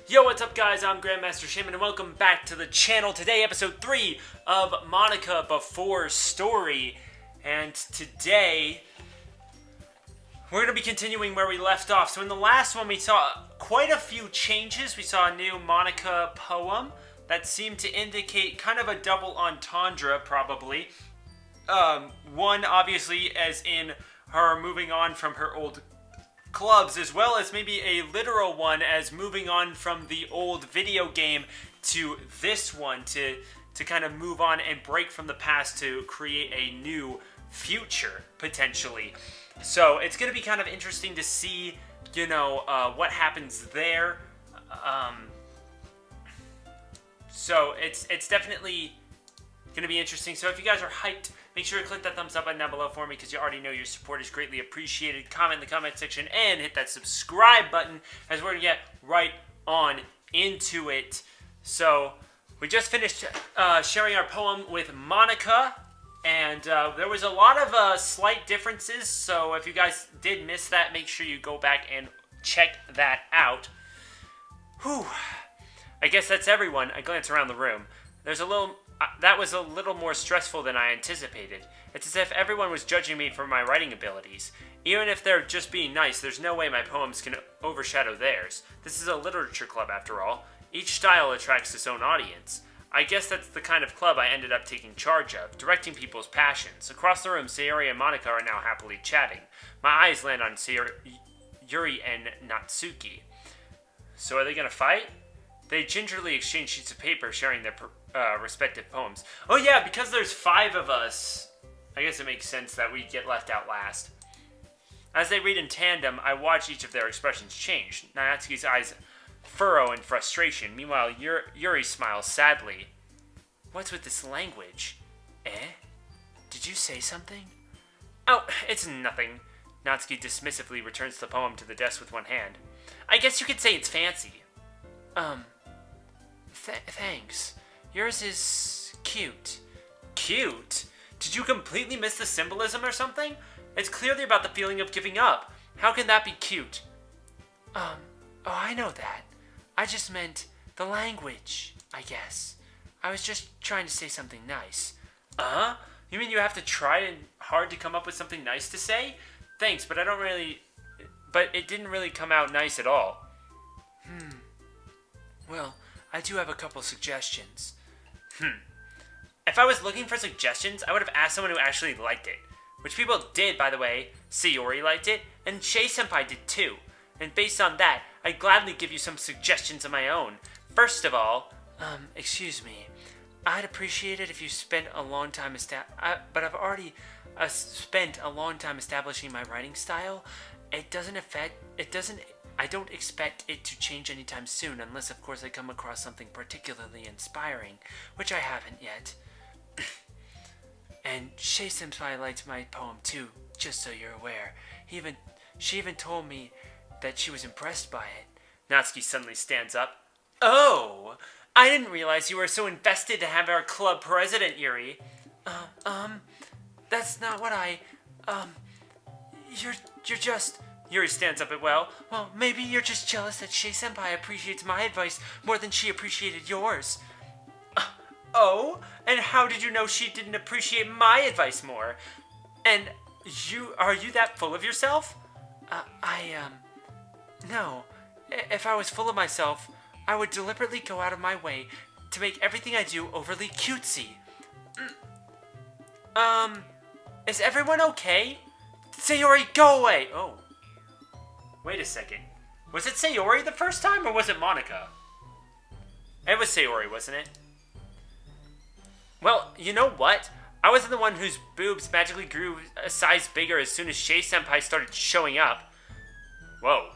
Yo, what's up guys? I'm Grandmaster Shaman and welcome back to the channel. Today, episode 3 of Monika Before Story. And today, we're going to be continuing where we left off. So in the last one, we saw quite a few changes. We saw a new Monika poem that seemed to indicate kind of a double entendre, probably. One, obviously, as in her moving on from her old clubs, as well as maybe a literal one as moving on from the old video game to this one to kind of move on and break from the past to create a new future, potentially. So it's going to be kind of interesting to see, you know, what happens there. So it's definitely going to be interesting. So if you guys are hyped, make sure to click that thumbs up button down below for me because you already know your support is greatly appreciated. Comment in the comment section and hit that subscribe button as we're going to get right on into it. So we just finished sharing our poem with Monika, and there was a lot of slight differences. So if you guys did miss that, make sure you go back and check that out. Whew. I guess that's everyone. I glance around the room. There's a little... that was a little more stressful than I anticipated. It's as if everyone was judging me for my writing abilities. Even if they're just being nice, there's no way my poems can overshadow theirs. This is a literature club, after all. Each style attracts its own audience. I guess that's the kind of club I ended up taking charge of, directing people's passions. Across the room, Sayori and Monika are now happily chatting. My eyes land on Yuri and Natsuki. So are they gonna fight? They gingerly exchange sheets of paper, sharing their respective poems. Oh yeah, because there's 5 of us, I guess it makes sense that we get left out last. As they read in tandem, I watch each of their expressions change. Natsuki's eyes furrow in frustration. Meanwhile, Yuri smiles sadly. What's with this language? Eh? Did you say something? Oh, it's nothing. Natsuki dismissively returns the poem to the desk with one hand. I guess you could say it's fancy. Thanks. Yours is cute. Cute? Did you completely miss the symbolism or something? It's clearly about the feeling of giving up. How can that be cute? Oh, I know that. I just meant the language, I guess. I was just trying to say something nice. You mean you have to try hard to come up with something nice to say? Thanks, but it didn't really come out nice at all. Well, I do have a couple suggestions. If I was looking for suggestions, I would have asked someone who actually liked it. Which people did, by the way. Sayori liked it, and Shay-senpai did too. And based on that, I'd gladly give you some suggestions of my own. First of all, excuse me. I'd appreciate it if you spent a long time but I've already spent a long time establishing my writing style. I don't expect it to change anytime soon, unless of course I come across something particularly inspiring, which I haven't yet. And Shay-senpai liked my poem too, just so you're aware. She even told me that she was impressed by it. Natsuki suddenly stands up. Oh! I didn't realize you were so invested to have our club president, Yuri. That's not what you're just... Yuri stands up at well, maybe you're just jealous that Shay-senpai appreciates my advice more than she appreciated yours. Oh? And how did you know she didn't appreciate my advice more? And are you that full of yourself? No. If I was full of myself, I would deliberately go out of my way to make everything I do overly cutesy. Is everyone okay? Sayori, go away! Oh. Wait a second. Was it Sayori the first time, or was it Monika? It was Sayori, wasn't it? Well, you know what? I wasn't the one whose boobs magically grew a size bigger as soon as Shay-senpai started showing up. Whoa.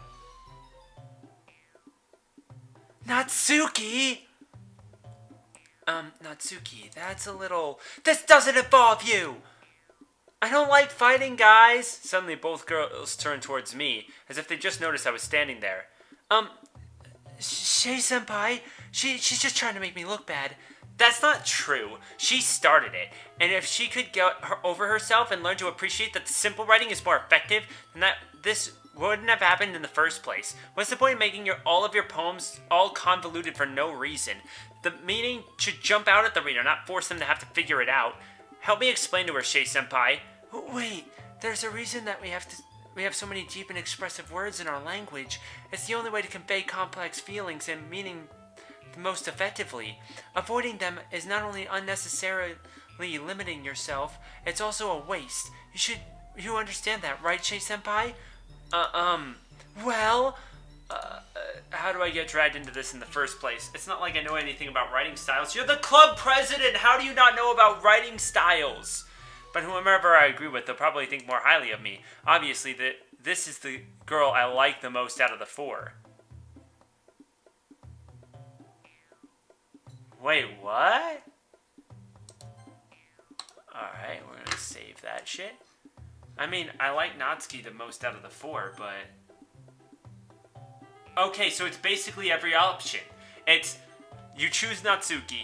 Natsuki! Natsuki, that's a little... This doesn't involve you! I don't like fighting, guys! Suddenly, both girls turned towards me, as if they just noticed I was standing there. Shay-senpai, she's just trying to make me look bad. That's not true. She started it. And if she could get over herself and learn to appreciate that simple writing is more effective, then this wouldn't have happened in the first place. What's the point of making all of your poems all convoluted for no reason? The meaning should jump out at the reader, not force them to have to figure it out. Help me explain to her, Shei-senpai. Wait, there's a reason that we have so many deep and expressive words in our language. It's the only way to convey complex feelings and meaning most effectively. Avoiding them is not only unnecessarily limiting yourself, it's also a waste. You understand that, right, Shei-senpai? Well, how do I get dragged into this in the first place? It's not like I know anything about writing styles. You're the club president! How do you not know about writing styles? But whomever I agree with, they'll probably think more highly of me. Obviously, this is the girl I like the most out of the four. Wait, what? Alright, we're gonna save that shit. I mean, I like Natsuki the most out of the four, but... Okay, so it's basically every option. It's, you choose Natsuki,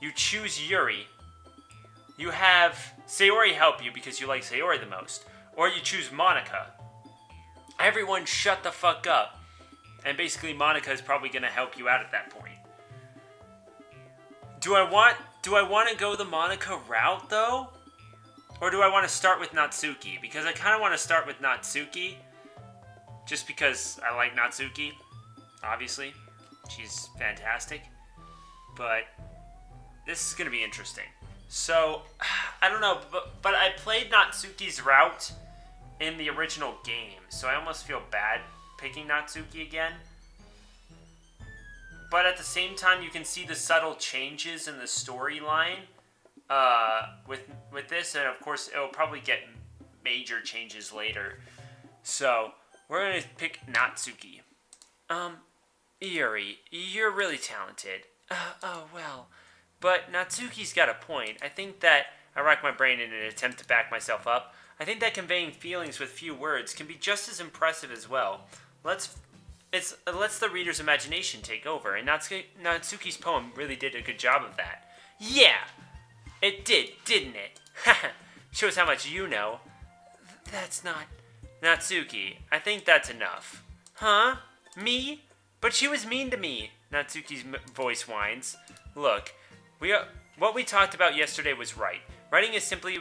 you choose Yuri, you have Sayori help you because you like Sayori the most, or you choose Monika. Everyone shut the fuck up. And basically Monika is probably gonna help you out at that point. Do I want to go the Monika route, though? Or do I want to start with Natsuki? Because I kind of want to start with Natsuki. Just because I like Natsuki. Obviously. She's fantastic. But this is going to be interesting. So, I don't know. But I played Natsuki's route in the original game. So I almost feel bad picking Natsuki again. But at the same time, you can see the subtle changes in the storyline with this, and of course, it'll probably get major changes later. So we're gonna pick Natsuki. Yuri, you're really talented. Well, but Natsuki's got a point. I think that I rack my brain in an attempt to back myself up. I think that conveying feelings with few words can be just as impressive as well. It lets the reader's imagination take over, and Natsuki's poem really did a good job of that. Yeah! It did, didn't it? Shows how much you know. That's not... Natsuki, I think that's enough. Huh? Me? But she was mean to me, Natsuki's voice whines. Look, what we talked about yesterday was right. Writing is simply...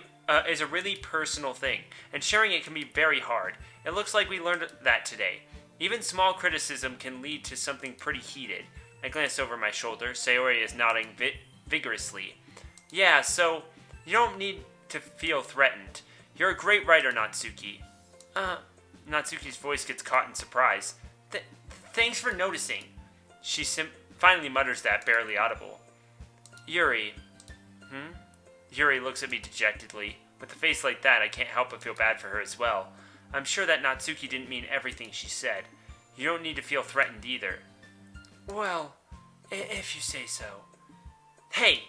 is a really personal thing, and sharing it can be very hard. It looks like we learned that today. Even small criticism can lead to something pretty heated. I glance over my shoulder. Sayori is nodding vigorously. Yeah, so you don't need to feel threatened. You're a great writer, Natsuki. Natsuki's voice gets caught in surprise. Thanks for noticing. She finally mutters that, barely audible. Yuri. Yuri looks at me dejectedly. With a face like that, I can't help but feel bad for her as well. I'm sure that Natsuki didn't mean everything she said. You don't need to feel threatened either. Well, if you say so. Hey,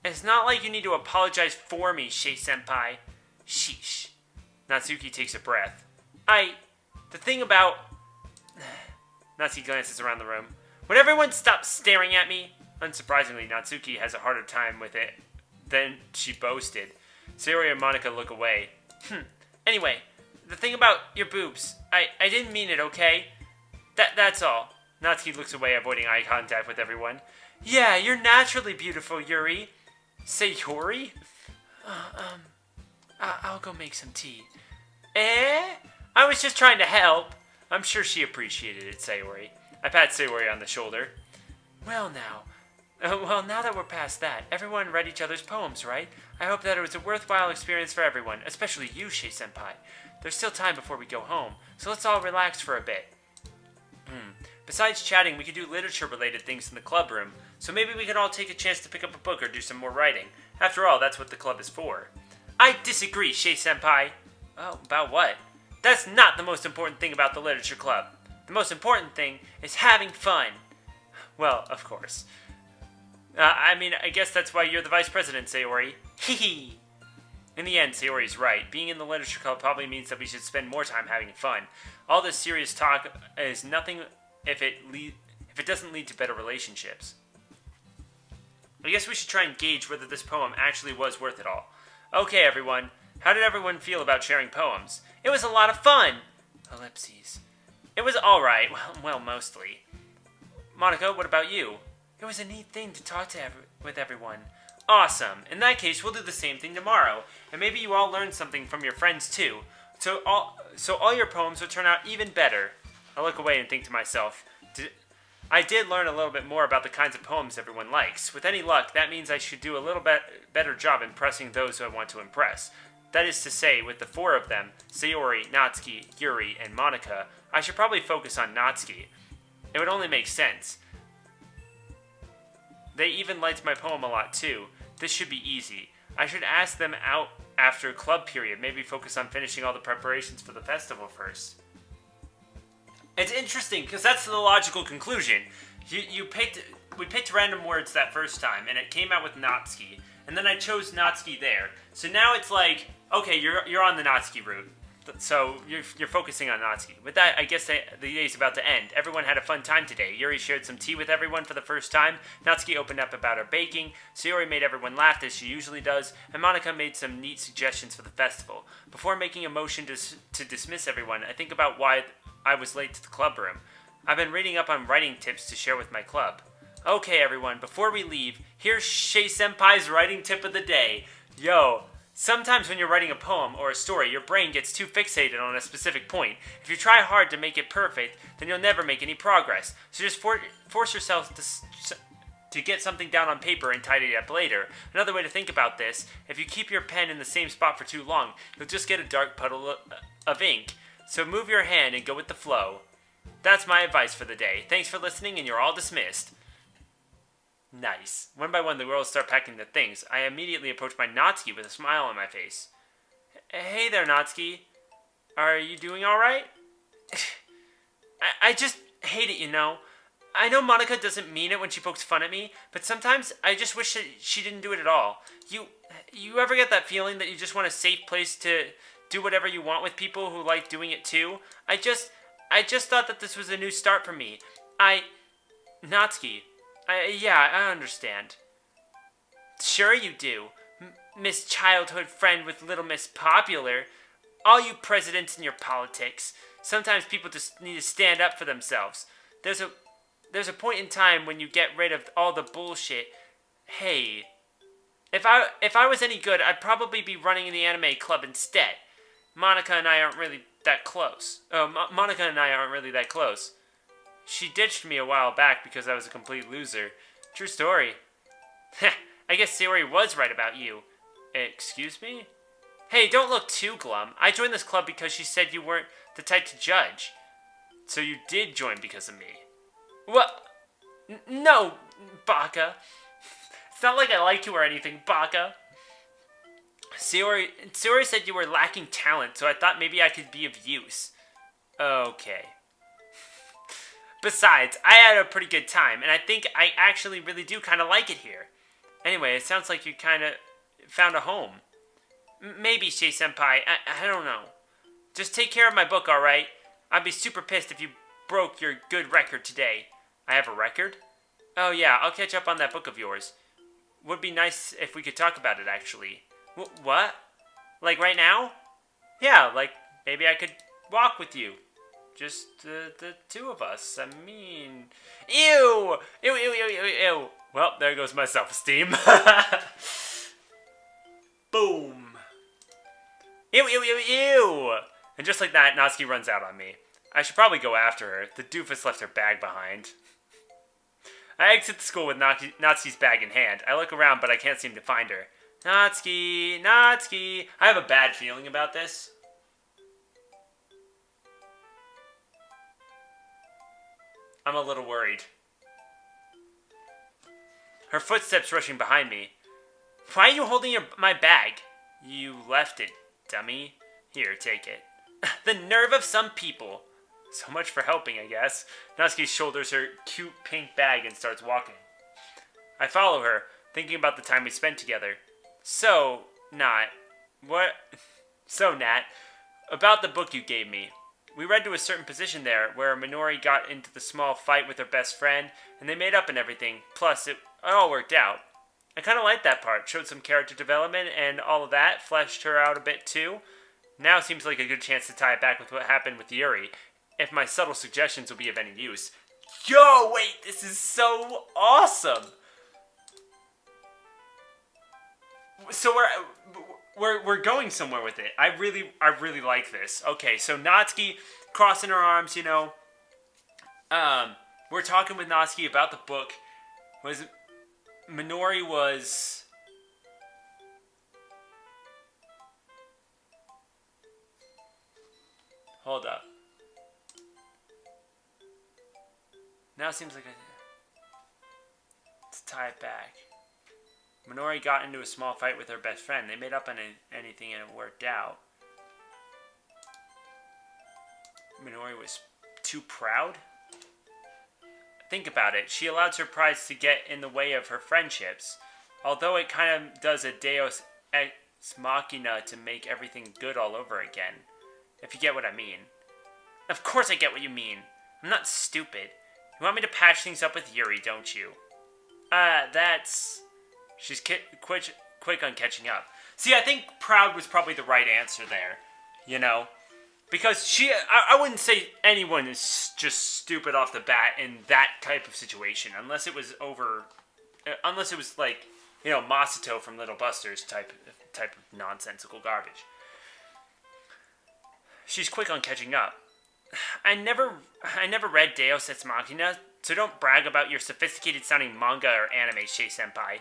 it's not like you need to apologize for me, Shei-senpai. Sheesh. Natsuki takes a breath. The thing about... Natsuki glances around the room. Would everyone stop staring at me? Unsurprisingly, Natsuki has a harder time with it than she boasted. Sayori and Monika look away. Anyway... The thing about your boobs, I didn't mean it, okay? That's all. Natsuki looks away, avoiding eye contact with everyone. Yeah, you're naturally beautiful, Yuri. Sayori? I'll go make some tea. I was just trying to help. I'm sure she appreciated it, Sayori. I pat Sayori on the shoulder. Well, now that we're past that, everyone read each other's poems, right? I hope that it was a worthwhile experience for everyone, especially you, Shei-senpai. There's still time before we go home, so let's all relax for a bit. Besides chatting, we could do literature-related things in the club room, so maybe we could all take a chance to pick up a book or do some more writing. After all, that's what the club is for. I disagree, Shei-senpai. Oh, about what? That's not the most important thing about the literature club. The most important thing is having fun. Well, of course. I guess that's why you're the vice president, Sayori. Hee. In the end, Sayori's right. Being in the literature club probably means that we should spend more time having fun. All this serious talk is nothing if it doesn't lead to better relationships. I guess we should try and gauge whether this poem actually was worth it all. Okay, everyone. How did everyone feel about sharing poems? It was a lot of fun! Ellipses. It was alright. Well, mostly. Monika, what about you? It was a neat thing to talk with everyone. Awesome. In that case, we'll do the same thing tomorrow. And maybe you all learned something from your friends, too. So all your poems will turn out even better. I look away and think to myself, I did learn a little bit more about the kinds of poems everyone likes. With any luck, that means I should do a little better job impressing those who I want to impress. That is to say, with the four of them, Sayori, Natsuki, Yuri, and Monika, I should probably focus on Natsuki. It would only make sense. They even liked my poem a lot too. This should be easy. I should ask them out after club period, maybe focus on finishing all the preparations for the festival first. It's interesting, because that's the logical conclusion. We picked random words that first time, and it came out with Natsuki, and then I chose Natsuki there. So now it's like, okay, you're on the Natsuki route. So you're focusing on Natsuki. With that, I guess the day's about to end. Everyone had a fun time today. Yuri shared some tea with everyone for the first time. Natsuki opened up about her baking. Sayori made everyone laugh as she usually does. And Monika made some neat suggestions for the festival. Before making a motion to dismiss everyone, I think about why I was late to the club room. I've been reading up on writing tips to share with my club. Okay, everyone, before we leave, here's Shay-senpai's writing tip of the day. Yo, sometimes when you're writing a poem or a story, your brain gets too fixated on a specific point. If you try hard to make it perfect, then you'll never make any progress. So just force yourself to get something down on paper and tidy it up later. Another way to think about this, if you keep your pen in the same spot for too long, you'll just get a dark puddle of ink. So move your hand and go with the flow. That's my advice for the day. Thanks for listening, and you're all dismissed. Nice. One by one, the girls start packing their things. I immediately approach my Natsuki with a smile on my face. Hey there, Natsuki. Are you doing alright? I just hate it, you know. I know Monika doesn't mean it when she pokes fun at me, but sometimes I just wish that she didn't do it at all. You ever get that feeling that you just want a safe place to do whatever you want with people who like doing it too? I just thought that this was a new start for me. Natsuki. Yeah, I understand. Sure you do. Miss Childhood Friend with Little Miss Popular. All you presidents and your politics. Sometimes people just need to stand up for themselves. There's a point in time when you get rid of all the bullshit. Hey, if I was any good, I'd probably be running the anime club instead. Monika and I aren't really that close. Monika and I aren't really that close. She ditched me a while back because I was a complete loser. True story. I guess Sayori was right about you. Excuse me? Hey, don't look too glum. I joined this club because she said you weren't the type to judge. So you did join because of me. What? No, Baka. It's not like I like you or anything, Baka. Sayori said you were lacking talent, so I thought maybe I could be of use. Okay. Besides, I had a pretty good time, and I think I actually really do kind of like it here. Anyway, it sounds like you kind of found a home. Maybe, Shay-senpai. I don't know. Just take care of my book, alright? I'd be super pissed if you broke your good record today. I have a record? Oh yeah, I'll catch up on that book of yours. Would be nice if we could talk about it, actually. What? Like right now? Yeah, like maybe I could walk with you. Just the two of us. I mean... Ew! Ew, ew, ew, ew, ew. Well, there goes my self-esteem. Boom. Ew, ew, ew, ew! And just like that, Natsuki runs out on me. I should probably go after her. The doofus left her bag behind. I exit the school with Natsuki's bag in hand. I look around, but I can't seem to find her. Natsuki, Natsuki. I have a bad feeling about this. I'm a little worried. Her footsteps rushing behind me. Why are you holding my bag? You left it, dummy. Here, take it. The nerve of some people. So much for helping, I guess. Natsuki shoulders her cute pink bag and starts walking. I follow her, thinking about the time we spent together. So, Nat, about the book you gave me. We read to a certain position there, where Minori got into the small fight with her best friend, and they made up and everything. Plus, it all worked out. I kind of liked that part. Showed some character development and all of that. Fleshed her out a bit too. Now seems like a good chance to tie it back with what happened with Yuri. If my subtle suggestions will be of any use. Yo, wait, this is so awesome. So we're going somewhere with it. I really like this. Okay, so Natsuki crossing her arms, you know. We're talking with Natsuki about the book. Minori was... Hold up. Now it seems like let's tie it back. Minori got into a small fight with her best friend. They made up on anything and it worked out. Minori was too proud? Think about it. She allowed her pride to get in the way of her friendships. Although it kind of does a deus ex machina to make everything good all over again. If you get what I mean. Of course I get what you mean. I'm not stupid. You want me to patch things up with Yuri, don't you? That's... She's quick on catching up. See, I think proud was probably the right answer there. You know? Because I wouldn't say anyone is just stupid off the bat in that type of situation. Unless it was like, you know, Masato from Little Busters type of nonsensical garbage. She's quick on catching up. I never read Deus Ex Machina, so don't brag about your sophisticated sounding manga or anime, Shei Senpai.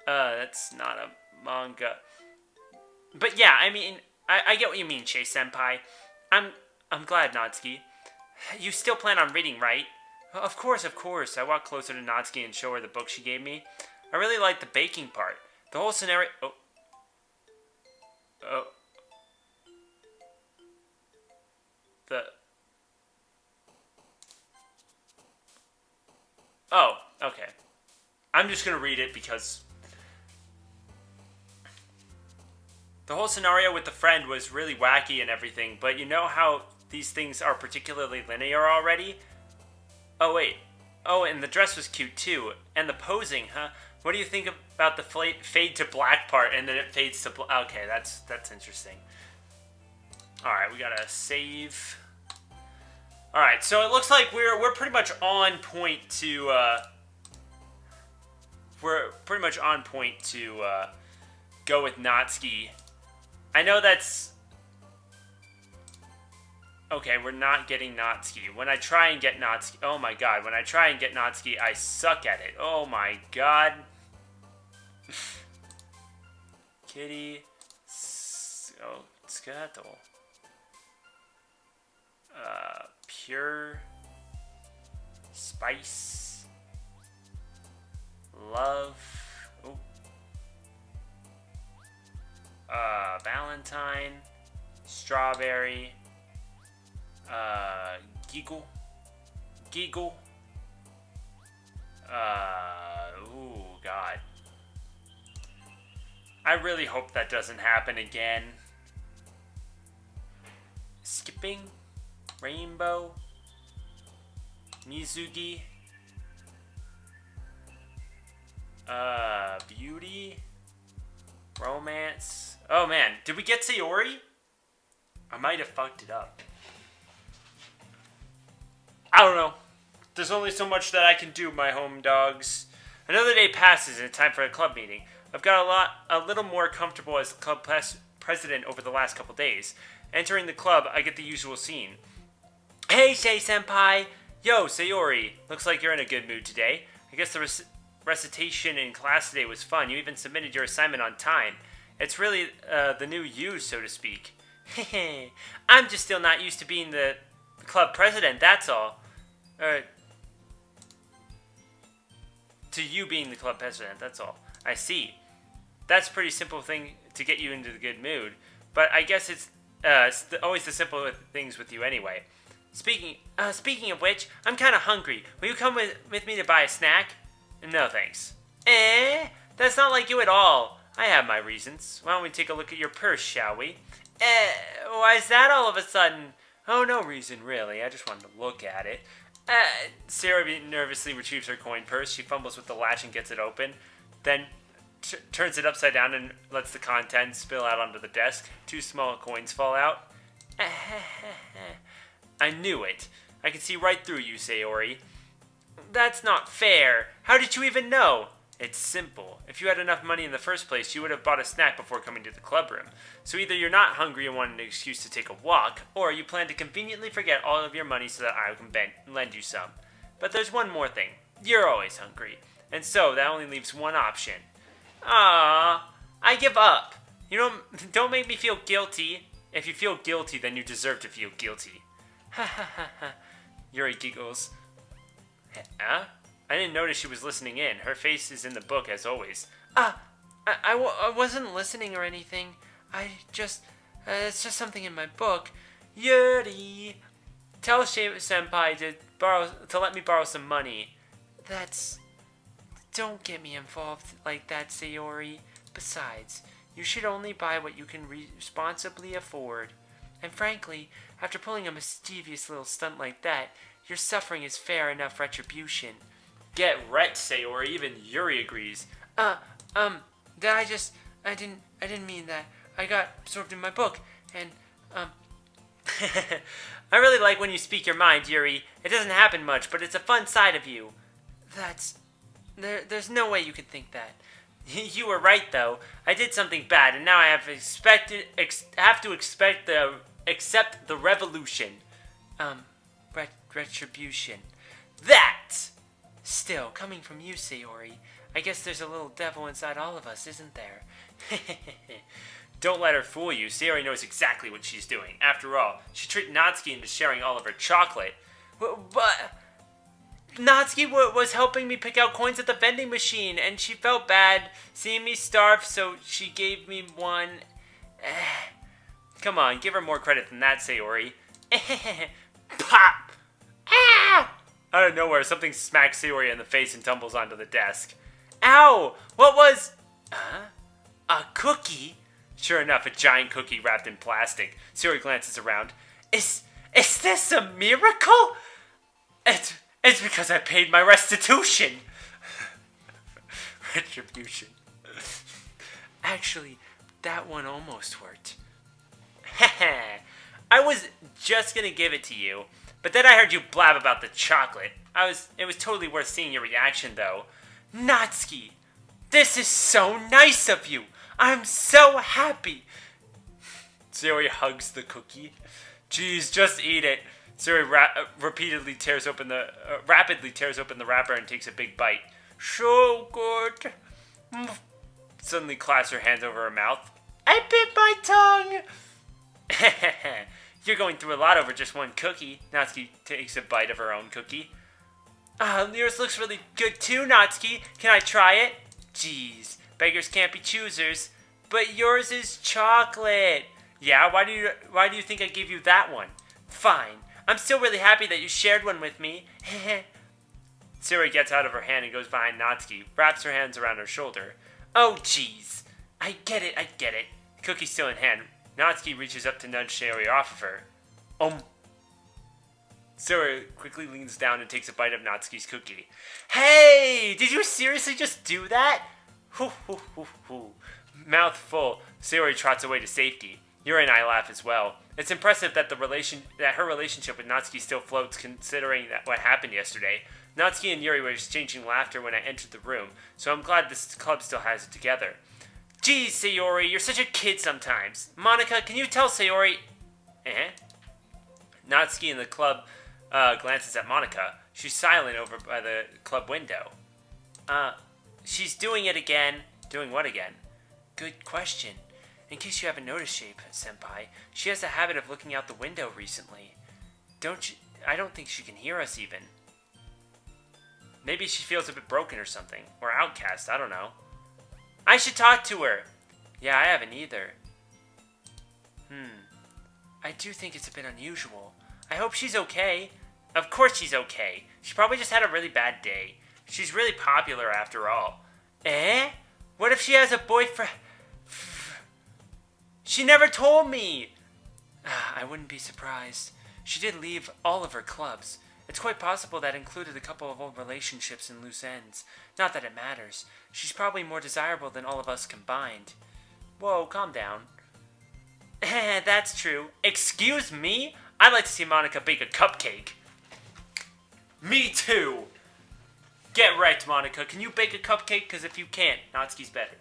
That's not a manga. But yeah, I mean, I get what you mean, Shei Senpai. I'm glad, Natsuki. You still plan on reading, right? Of course. I walk closer to Natsuki and show her the book she gave me. I really like the baking part. The whole scenario... Oh, okay. I'm just gonna read it because... The whole scenario with the friend was really wacky and everything, but you know how these things are particularly linear already? Oh, wait. Oh, and the dress was cute too. And the posing, huh? What do you think about the fade to black part and then it fades to black? Okay, that's interesting. Alright, we gotta save. Alright, so it looks like we're pretty much on point to, go with Natsuki. I know that's... Okay, we're not getting Natsuki. When I try and get Natsuki... Oh my god, when I try and get Natsuki, I suck at it. Oh my god. Kitty... Oh, Scato. Pure... Spice... Love... Oh. Valentine, Strawberry, Giggle, ooh, God. I really hope that doesn't happen again. Skipping, Rainbow, Mizugi, Beauty, Romance. Oh man, did we get Sayori? I might have fucked it up. I don't know. There's only so much that I can do, my home dogs. Another day passes and it's time for a club meeting. I've got a little more comfortable as club president over the last couple days. Entering the club, I get the usual scene. Hey, Shei Senpai! Yo, Sayori. Looks like you're in a good mood today. I guess the recitation in class today was fun. You even submitted your assignment on time. It's really the new you, so to speak. Hehe. I'm just still not used to being the club president, that's all. To you being the club president, that's all. I see. That's a pretty simple thing to get you into the good mood. But I guess it's always the simple things with you anyway. Speaking of which, I'm kind of hungry. Will you come with me to buy a snack? No, thanks. That's not like you at all. I have my reasons. Why don't we take a look at your purse, shall we? Why is that all of a sudden? Oh, no reason, really. I just wanted to look at it. Sarah nervously retrieves her coin purse. She fumbles with the latch and gets it open. Then turns it upside down and lets the contents spill out onto the desk. 2 small coins fall out. I knew it. I can see right through you, Sayori. That's not fair. How did you even know? It's simple. If you had enough money in the first place, you would have bought a snack before coming to the club room. So either you're not hungry and want an excuse to take a walk, or you plan to conveniently forget all of your money so that I can lend you some. But there's one more thing. You're always hungry. And so that only leaves one option. Ah, I give up. Don't make me feel guilty. If you feel guilty, then you deserve to feel guilty. Ha ha ha ha. Yuri giggles. Huh? I didn't notice she was listening in. Her face is in the book, as always. I wasn't listening or anything. It's just something in my book. Yuri, tell Senpai to let me borrow some money. Don't get me involved like that, Sayori. Besides, you should only buy what you can responsibly afford. And frankly, after pulling a mischievous little stunt like that, your suffering is fair enough retribution. Get wrecked, Sayori. Even Yuri agrees. I didn't mean that. I got absorbed in my book, and, I really like when you speak your mind, Yuri. It doesn't happen much, but it's a fun side of you. There's no way you could think that. You were right, though. I did something bad, and now I have to accept the revolution. Retribution. That! Still, coming from you, Sayori, I guess there's a little devil inside all of us, isn't there? Don't let her fool you. Sayori knows exactly what she's doing. After all, she tricked Natsuki into sharing all of her chocolate. But Natsuki was helping me pick out coins at the vending machine, and she felt bad seeing me starve, so she gave me one. Come on, give her more credit than that, Sayori. Pop! Ah! Out of nowhere, something smacks Sayori in the face and tumbles onto the desk. Ow! What was... a cookie? Sure enough, a giant cookie wrapped in plastic. Sayori glances around. Is this a miracle? It's because I paid my restitution. Retribution. Actually, that one almost worked. I was just gonna give it to you, but then I heard you blab about the chocolate. It was totally worth seeing your reaction, though. Natsuki, this is so nice of you. I'm so happy. Sayori hugs the cookie. Geez, just eat it. Sayori rapidly tears open the wrapper and takes a big bite. So good. Suddenly clasps her hands over her mouth. I bit my tongue. You're going through a lot over just one cookie. Natsuki takes a bite of her own cookie. Yours looks really good too, Natsuki. Can I try it? Jeez, beggars can't be choosers. But yours is chocolate. Yeah, why do you think I gave you that one? Fine. I'm still really happy that you shared one with me. Sayori gets out of her hand and goes behind Natsuki, wraps her hands around her shoulder. Oh, jeez. I get it. Cookie's still in hand. Natsuki reaches up to nudge Sayori off of her. Sayori quickly leans down and takes a bite of Natsuki's cookie. Hey! Did you seriously just do that? Hoo hoo hoo hoo. Mouth full, Sayori trots away to safety. Yuri and I laugh as well. It's impressive that her relationship with Natsuki still floats, considering what happened yesterday. Natsuki and Yuri were exchanging laughter when I entered the room, so I'm glad this club still has it together. Geez, Sayori, you're such a kid sometimes. Monika, can you tell Sayori... Natsuki in the club glances at Monika. She's silent over by the club window. She's doing it again. Doing what again? Good question. In case you haven't noticed, Senpai, she has a habit of looking out the window recently. I don't think she can hear us even. Maybe she feels a bit broken or something. Or outcast, I don't know. I should talk to her. Yeah, I haven't either. I do think it's a bit unusual. I hope she's okay. Of course she's okay. She probably just had a really bad day. She's really popular after all. What if she has a boyfriend? She never told me. I wouldn't be surprised. She did leave all of her clubs. It's quite possible that included a couple of old relationships and loose ends. Not that it matters. She's probably more desirable than all of us combined. Whoa, calm down. That's true. Excuse me? I'd like to see Monika bake a cupcake. Me too! Get wrecked, Monika. Can you bake a cupcake? Because if you can't, Natsuki's better.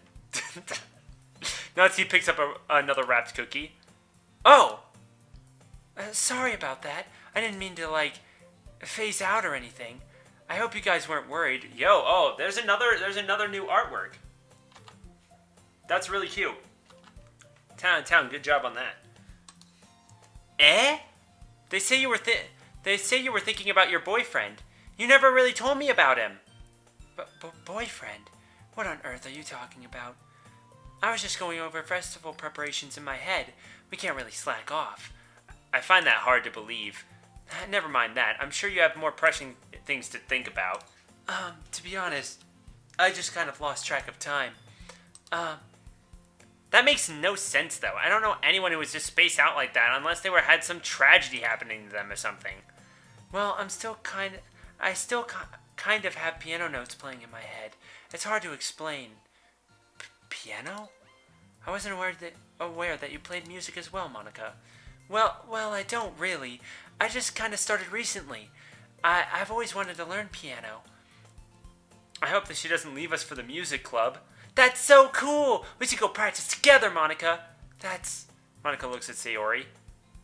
Natsuki picks up another wrapped cookie. Oh! Sorry about that. I didn't mean to, phase out or anything. I hope you guys weren't worried. There's another new artwork. That's really cute. Town, good job on that. Eh? They say you were thinking about your boyfriend. You never really told me about him. Boyfriend? What on earth are you talking about? I was just going over festival preparations in my head. We can't really slack off. I find that hard to believe. Never mind that. I'm sure you have more pressing things to think about. To be honest, I just kind of lost track of time. That makes no sense, though. I don't know anyone who was just spaced out like that unless they had some tragedy happening to them or something. Well, I still kind of have piano notes playing in my head. It's hard to explain. Piano? I wasn't aware that you played music as well, Monika. Well, I don't really. I just kind of started recently. I've always wanted to learn piano. I hope that she doesn't leave us for the music club. That's so cool! We should go practice together, Monika. Monika looks at Sayori.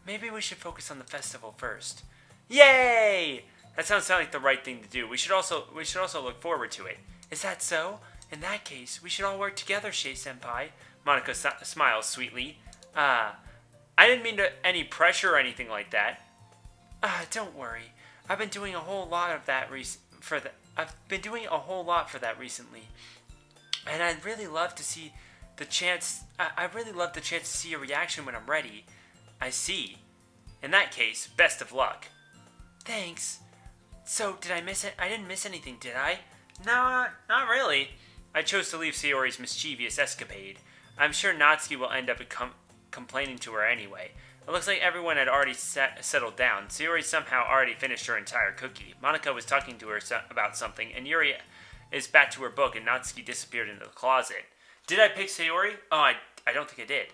Maybe we should focus on the festival first. Yay! That sounds like the right thing to do. We should also look forward to it. Is that so? In that case, we should all work together, Shei-senpai. Monika smiles sweetly. I didn't mean any pressure or anything like that. Don't worry. I've been doing a whole lot for that recently. And I'd really love to see the chance. I'd really love the chance to see your reaction when I'm ready. I see. In that case, best of luck. Thanks. So, did I miss it? I didn't miss anything, did I? No, not really. I chose to leave Sayori's mischievous escapade. I'm sure Natsuki will end up complaining to her anyway. It looks like everyone had already settled down. Sayori somehow already finished her entire cookie. Monika was talking to her about something, and Yuri is back to her book, and Natsuki disappeared into the closet. Did I pick Sayori? Oh, I don't think I did.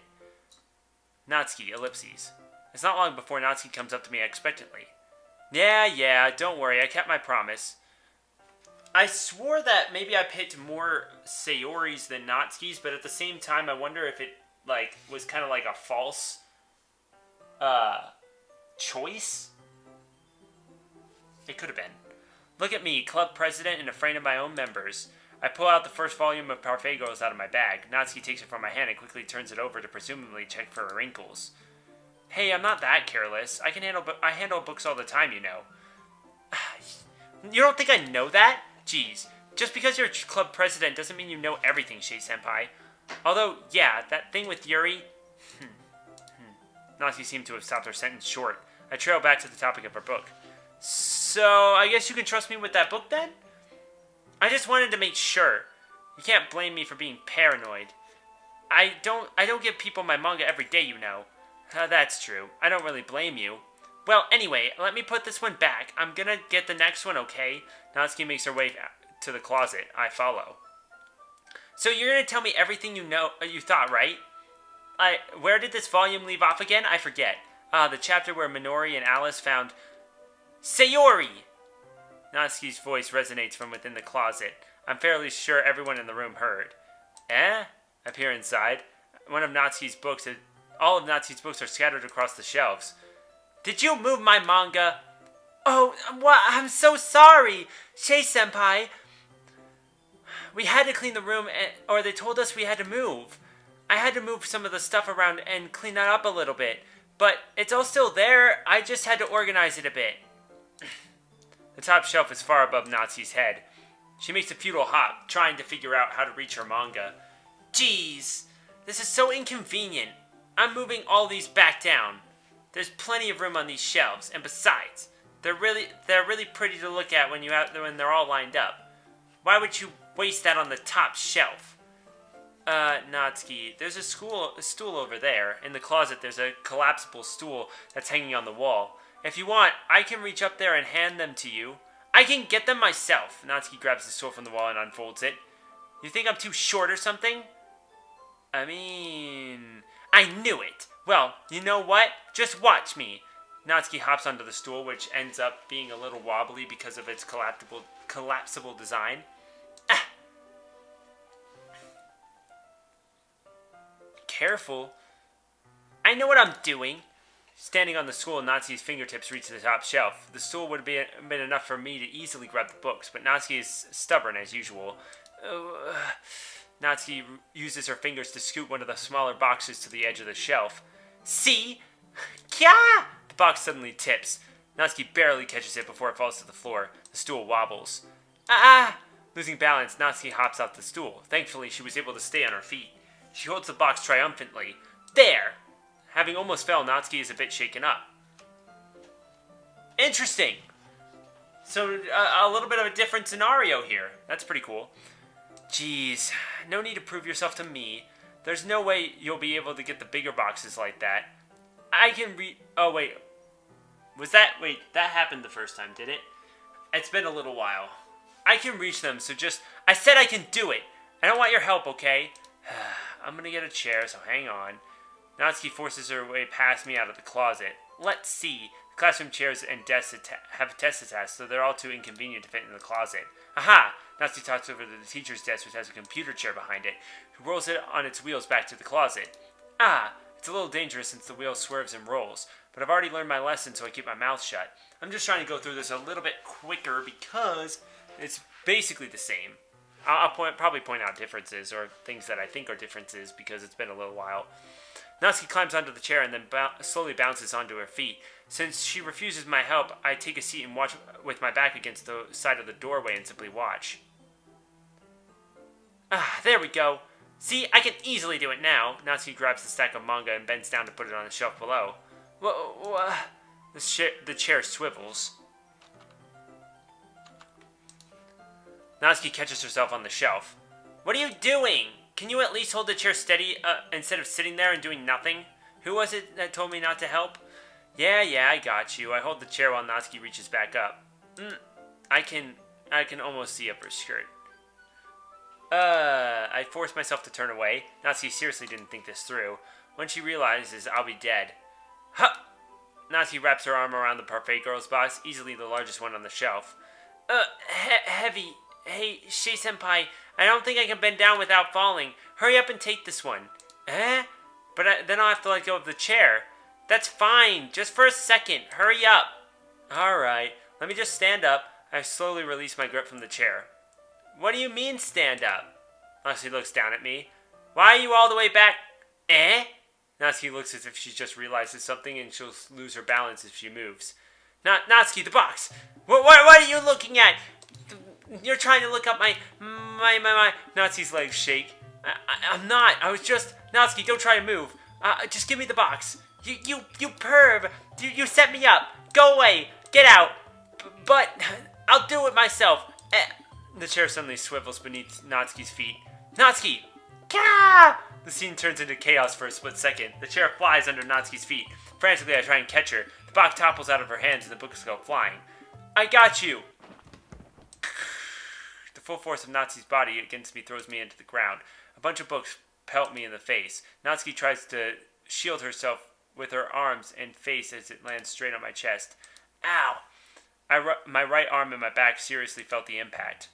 Natsuki, ellipses. It's not long before Natsuki comes up to me expectantly. Yeah, don't worry, I kept my promise. I swore that maybe I picked more Sayori's than Natsuki's, but at the same time, I wonder if it, was kind of like a false, choice? It could have been. Look at me, club president and a friend of my own members. I pull out the first volume of Parfait Girls out of my bag. Natsuki takes it from my hand and quickly turns it over to presumably check for wrinkles. Hey, I'm not that careless. I handle books all the time, you know. You don't think I know that? Jeez. Just because you're club president doesn't mean you know everything, Shei-senpai. Although, yeah, that thing with Yuri... Natsuki seemed to have stopped her sentence short. I trail back to the topic of her book. So, I guess you can trust me with that book then? I just wanted to make sure. You can't blame me for being paranoid. I don't give people my manga every day, you know. That's true. I don't really blame you. Well, anyway, let me put this one back. I'm gonna get the next one, okay? Natsuki makes her way to the closet. I follow. So you're gonna tell me everything you thought, right? Where did this volume leave off again? I forget. The chapter where Minori and Alice found... Sayori! Natsuki's voice resonates from within the closet. I'm fairly sure everyone in the room heard. Eh? I peer inside. All of Natsuki's books are scattered across the shelves. Did you move my manga? Oh, what? I'm so sorry! Shei-senpai! We had to clean the room, or they told us we had to move. I had to move some of the stuff around and clean that up a little bit. But it's all still there. I just had to organize it a bit. The top shelf is far above Natsuki's head. She makes a futile hop, trying to figure out how to reach her manga. Jeez, this is so inconvenient. I'm moving all these back down. There's plenty of room on these shelves, and besides, they're really pretty to look at when they're all lined up. Why would you waste that on the top shelf? Natsuki, there's a stool over there. In the closet, there's a collapsible stool that's hanging on the wall. If you want, I can reach up there and hand them to you. I can get them myself. Natsuki grabs the stool from the wall and unfolds it. You think I'm too short or something? I mean, I knew it. Well, you know what? Just watch me. Natsuki hops onto the stool, which ends up being a little wobbly because of its collapsible design. Ah! Careful. I know what I'm doing. Standing on the stool, Natsuki's fingertips reach the top shelf. The stool would have been enough for me to easily grab the books, but Natsuki is stubborn as usual. Natsuki uses her fingers to scoot one of the smaller boxes to the edge of the shelf. See? Kya! The box suddenly tips. Natsuki barely catches it before it falls to the floor. The stool wobbles. Ah! Losing balance, Natsuki hops off the stool. Thankfully, she was able to stay on her feet. She holds the box triumphantly. There! Having almost fell, Natsuki is a bit shaken up. Interesting. So, a little bit of a different scenario here. That's pretty cool. Jeez, no need to prove yourself to me. There's no way you'll be able to get the bigger boxes like that. I can oh, wait. Wait, that happened the first time, did it? It's been a little while. I can reach them, so I said I can do it. I don't want your help, okay? I'm gonna get a chair, so hang on. Natsuki forces her way past me out of the closet. Let's see. The classroom chairs and desks have desks attached, so they're all too inconvenient to fit in the closet. Aha! Natsuki talks over to the teacher's desk, which has a computer chair behind it, who rolls it on its wheels back to the closet. Ah! It's a little dangerous since the wheel swerves and rolls, but I've already learned my lesson, so I keep my mouth shut. I'm just trying to go through this a little bit quicker because it's basically the same. I'll probably point out differences or things that I think are differences because it's been a little while. Natsuki climbs onto the chair and then slowly bounces onto her feet. Since she refuses my help, I take a seat and watch with my back against the side of the doorway and simply watch. Ah, there we go. See, I can easily do it now. Natsuki grabs the stack of manga and bends down to put it on the shelf below. The chair swivels. Natsuki catches herself on the shelf. What are you doing? Can you at least hold the chair steady instead of sitting there and doing nothing? Who was it that told me not to help? Yeah, I got you. I hold the chair while Natsuki reaches back up. I can almost see up her skirt. I force myself to turn away. Natsuki seriously didn't think this through. When she realizes I'll be dead. Huh! Natsuki wraps her arm around the parfait girl's box, easily the largest one on the shelf. Heavy. Hey, Shei-senpai, I don't think I can bend down without falling. Hurry up and take this one. But then I'll have to let go of the chair. That's fine, just for a second. Hurry up. Alright, let me just stand up. I slowly release my grip from the chair. What do you mean, stand up? Natsuki looks down at me. Why are you all the way back? Natsuki looks as if she just realizes something and she'll lose her balance if she moves. Natsuki, the box! What are you looking at? You're trying to look up my... Natsuki's legs shake. I'm not. I was just... Natsuki, don't try to move. Just give me the box. You perv. You set me up. Go away. Get out. But I'll do it myself. The chair suddenly swivels beneath Natsuki's feet. Natsuki! Kah! The scene turns into chaos for a split second. The chair flies under Natsuki's feet. Frantically, I try and catch her. The box topples out of her hands and the books go flying. I got you! The full force of Natsuki's body against me throws me into the ground. A bunch of books pelt me in the face. Natsuki tries to shield herself with her arms and face as it lands straight on my chest. Ow! My right arm and my back seriously felt the impact.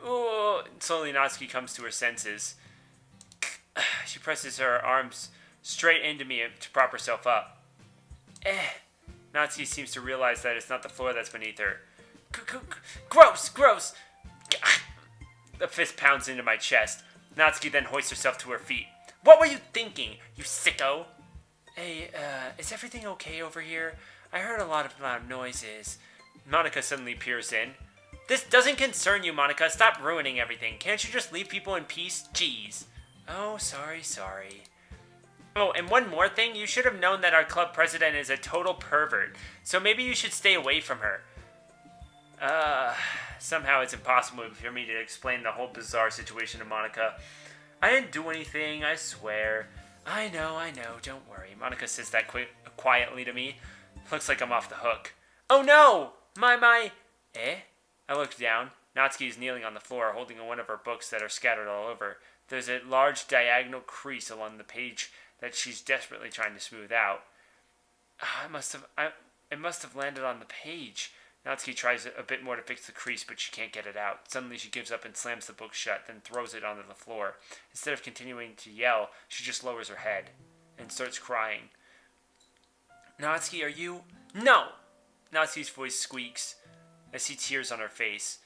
Oh, slowly Natsuki comes to her senses. She presses her arms straight into me to prop herself up. Natsuki seems to realize that it's not the floor that's beneath her. Gross! The fist pounds into my chest. Natsuki then hoists herself to her feet. What were you thinking, you sicko? Hey, is everything okay over here? I heard a lot of loud noises. Monika suddenly peers in. This doesn't concern you, Monika. Stop ruining everything. Can't you just leave people in peace? Jeez. Oh, sorry. Oh, and one more thing. You should have known that our club president is a total pervert. So maybe you should stay away from her. Somehow it's impossible for me to explain the whole bizarre situation to Monika. I didn't do anything, I swear. I know, don't worry. Monika says that quietly to me. Looks like I'm off the hook. Oh no! My... Eh? I looked down. Natsuki is kneeling on the floor, holding one of her books that are scattered all over. There's a large diagonal crease along the page that she's desperately trying to smooth out. It must have landed on the page. Natsuki tries a bit more to fix the crease, but she can't get it out. Suddenly she gives up and slams the book shut, then throws it onto the floor. Instead of continuing to yell, she just lowers her head and starts crying. Natsuki, are you... No! Natsuki's voice squeaks. I see tears on her face.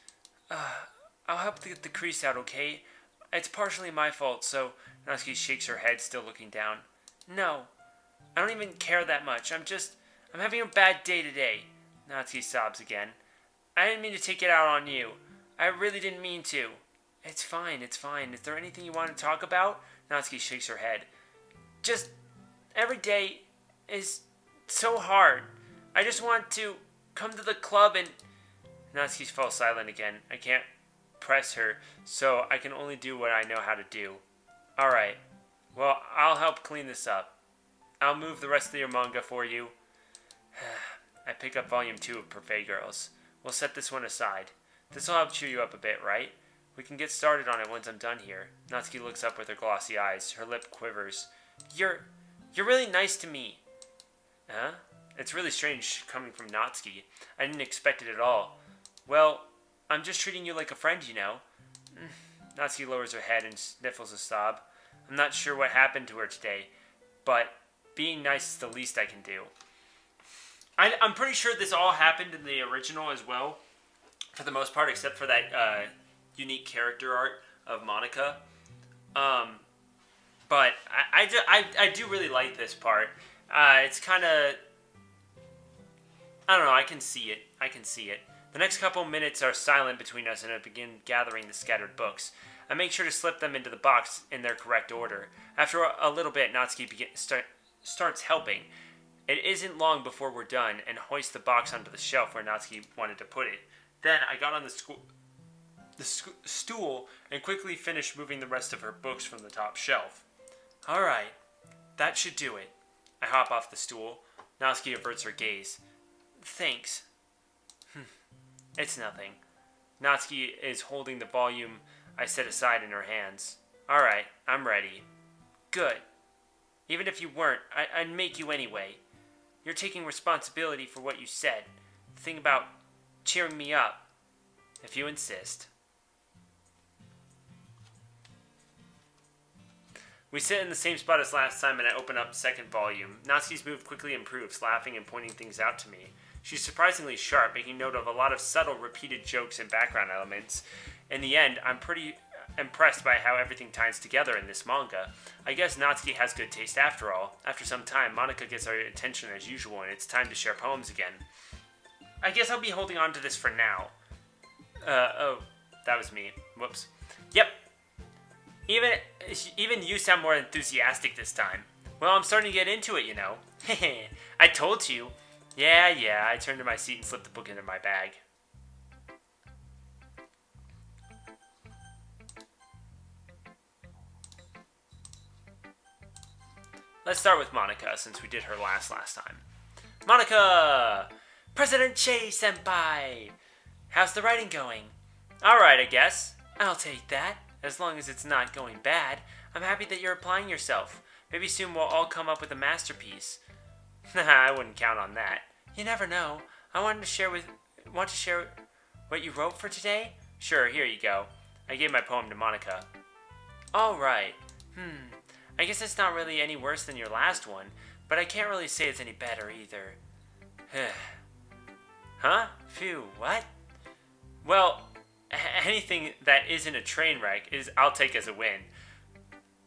I'll help to get the crease out, okay? It's partially my fault, so... Natsuki shakes her head, still looking down. No. I don't even care that much. I'm having a bad day today. Natsuki sobs again. I didn't mean to take it out on you. I really didn't mean to. It's fine. Is there anything you want to talk about? Natsuki shakes her head. Just... every day is so hard. I just want to come to the club and... Natsuki falls silent again. I can't press her, so I can only do what I know how to do. Alright. Well, I'll help clean this up. I'll move the rest of your manga for you. I pick up volume 2 of Parfait Girls. We'll set this one aside. This'll help cheer you up a bit, right? We can get started on it once I'm done here. Natsuki looks up with her glossy eyes. Her lip quivers. You're really nice to me. Huh? It's really strange coming from Natsuki. I didn't expect it at all. Well, I'm just treating you like a friend, you know. Natsuki lowers her head and sniffles a sob. I'm not sure what happened to her today, but being nice is the least I can do. I'm pretty sure this all happened in the original as well, for the most part, except for that unique character art of Monika. But I do really like this part. It's kind of... I don't know, I can see it. The next couple minutes are silent between us, and I begin gathering the scattered books. I make sure to slip them into the box in their correct order. After a little bit, Natsuki starts helping. It isn't long before we're done, and hoist the box onto the shelf where Natsuki wanted to put it. Then I got on the stool and quickly finished moving the rest of her books from the top shelf. Alright, that should do it. I hop off the stool. Natsuki averts her gaze. Thanks. It's nothing. Natsuki is holding the volume I set aside in her hands. Alright, I'm ready. Good. Even if you weren't, I'd make you anyway. You're taking responsibility for what you said. The thing about cheering me up. If you insist. We sit in the same spot as last time, and I open up the second volume. Natsuki's mood quickly improves, laughing and pointing things out to me. She's surprisingly sharp, making note of a lot of subtle, repeated jokes and background elements. In the end, I'm pretty impressed by how everything ties together in this manga. I guess Natsuki has good taste after all. After some time, Monika gets our attention as usual, and it's time to share poems again. I guess I'll be holding on to this for now. Oh, that was me. Whoops. Yep. Even you sound more enthusiastic this time. Well, I'm starting to get into it, you know. Hehe, I told you. Yeah, I turned to my seat and slipped the book into my bag. Let's start with Monika, since we did her last time. Monika! President Che-senpai! How's the writing going? Alright, I guess. I'll take that. As long as it's not going bad. I'm happy that you're applying yourself. Maybe soon we'll all come up with a masterpiece. I wouldn't count on that. You never know. I want to share what you wrote for today? Sure, here you go. I gave my poem to Monika. Alright. I guess it's not really any worse than your last one, but I can't really say it's any better either. Huh? Phew, what? Well, anything that isn't a train wreck I'll take as a win.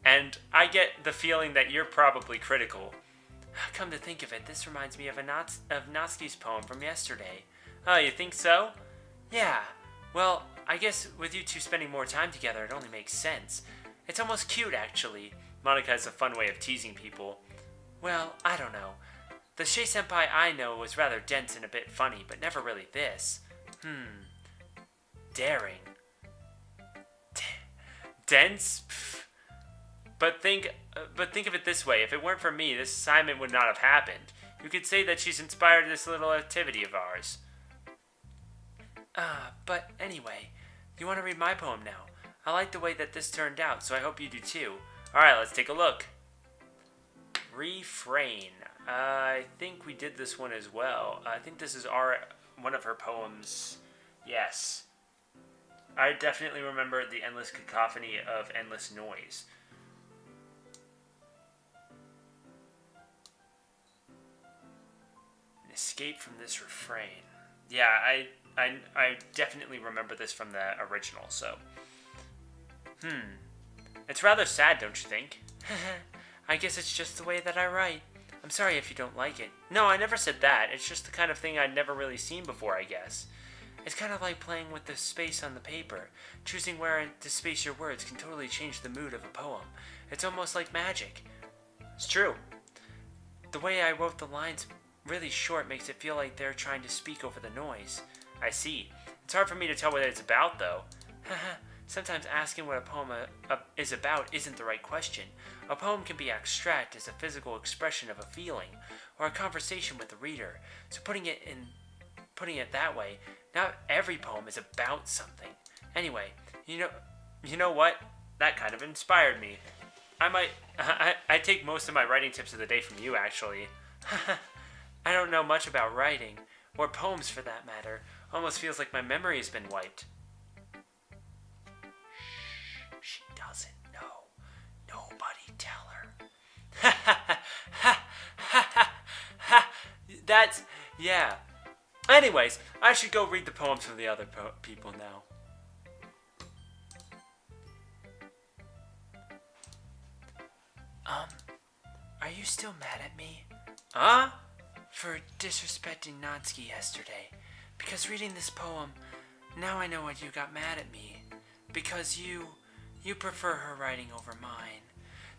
And I get the feeling that you're probably critical. Come to think of it, this reminds me of Natsuki's poem from yesterday. Oh, you think so? Yeah. Well, I guess with you two spending more time together, it only makes sense. It's almost cute, actually. Monika has a fun way of teasing people. Well, I don't know. The Che-senpai I know was rather dense and a bit funny, but never really this. Daring. Dense? Pff. But think of it this way: if it weren't for me, this assignment would not have happened. You could say that she's inspired this little activity of ours. But anyway, you want to read my poem now? I like the way that this turned out, so I hope you do too. Alright, let's take a look. Refrain. I think we did this one as well. I think this is one of her poems. Yes. I definitely remember the endless cacophony of endless noise. An escape from this refrain. Yeah, I definitely remember this from the original, so. It's rather sad, don't you think? I guess it's just the way that I write. I'm sorry if you don't like it. No, I never said that. It's just the kind of thing I'd never really seen before, I guess. It's kind of like playing with the space on the paper. Choosing where to space your words can totally change the mood of a poem. It's almost like magic. It's true. The way I wrote the lines really short makes it feel like they're trying to speak over the noise. I see. It's hard for me to tell what it's about, though. Sometimes asking what a poem is about isn't the right question. A poem can be abstract as a physical expression of a feeling, or a conversation with the reader. So putting it that way, not every poem is about something. Anyway, you know what? That kind of inspired me. I take most of my writing tips of the day from you, actually. I don't know much about writing, or poems for that matter. Almost feels like my memory has been wiped. She doesn't know. Nobody tell her. That's, yeah. Anyways, I should go read the poems from the other people now. Are you still mad at me? For disrespecting Natsuki yesterday. Because reading this poem, now I know why you got mad at me. Because you prefer her writing over mine.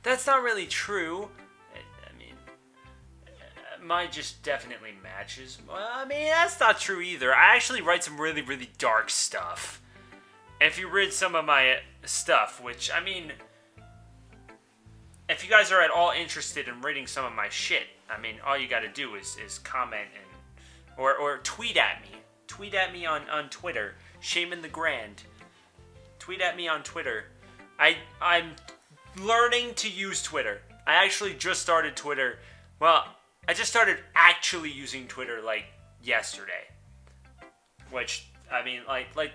That's not really true. I mean, mine just definitely matches. Well, I mean, that's not true either. I actually write some really, really dark stuff. And if you read some of my stuff, which, I mean, if you guys are at all interested in reading some of my shit, I mean, all you gotta do is comment or tweet at me. Tweet at me on Twitter. Shaman the Grand. Tweet at me on Twitter. I'm learning to use Twitter. I actually just started Twitter. Well, I just started actually using Twitter like yesterday. Which, I mean, like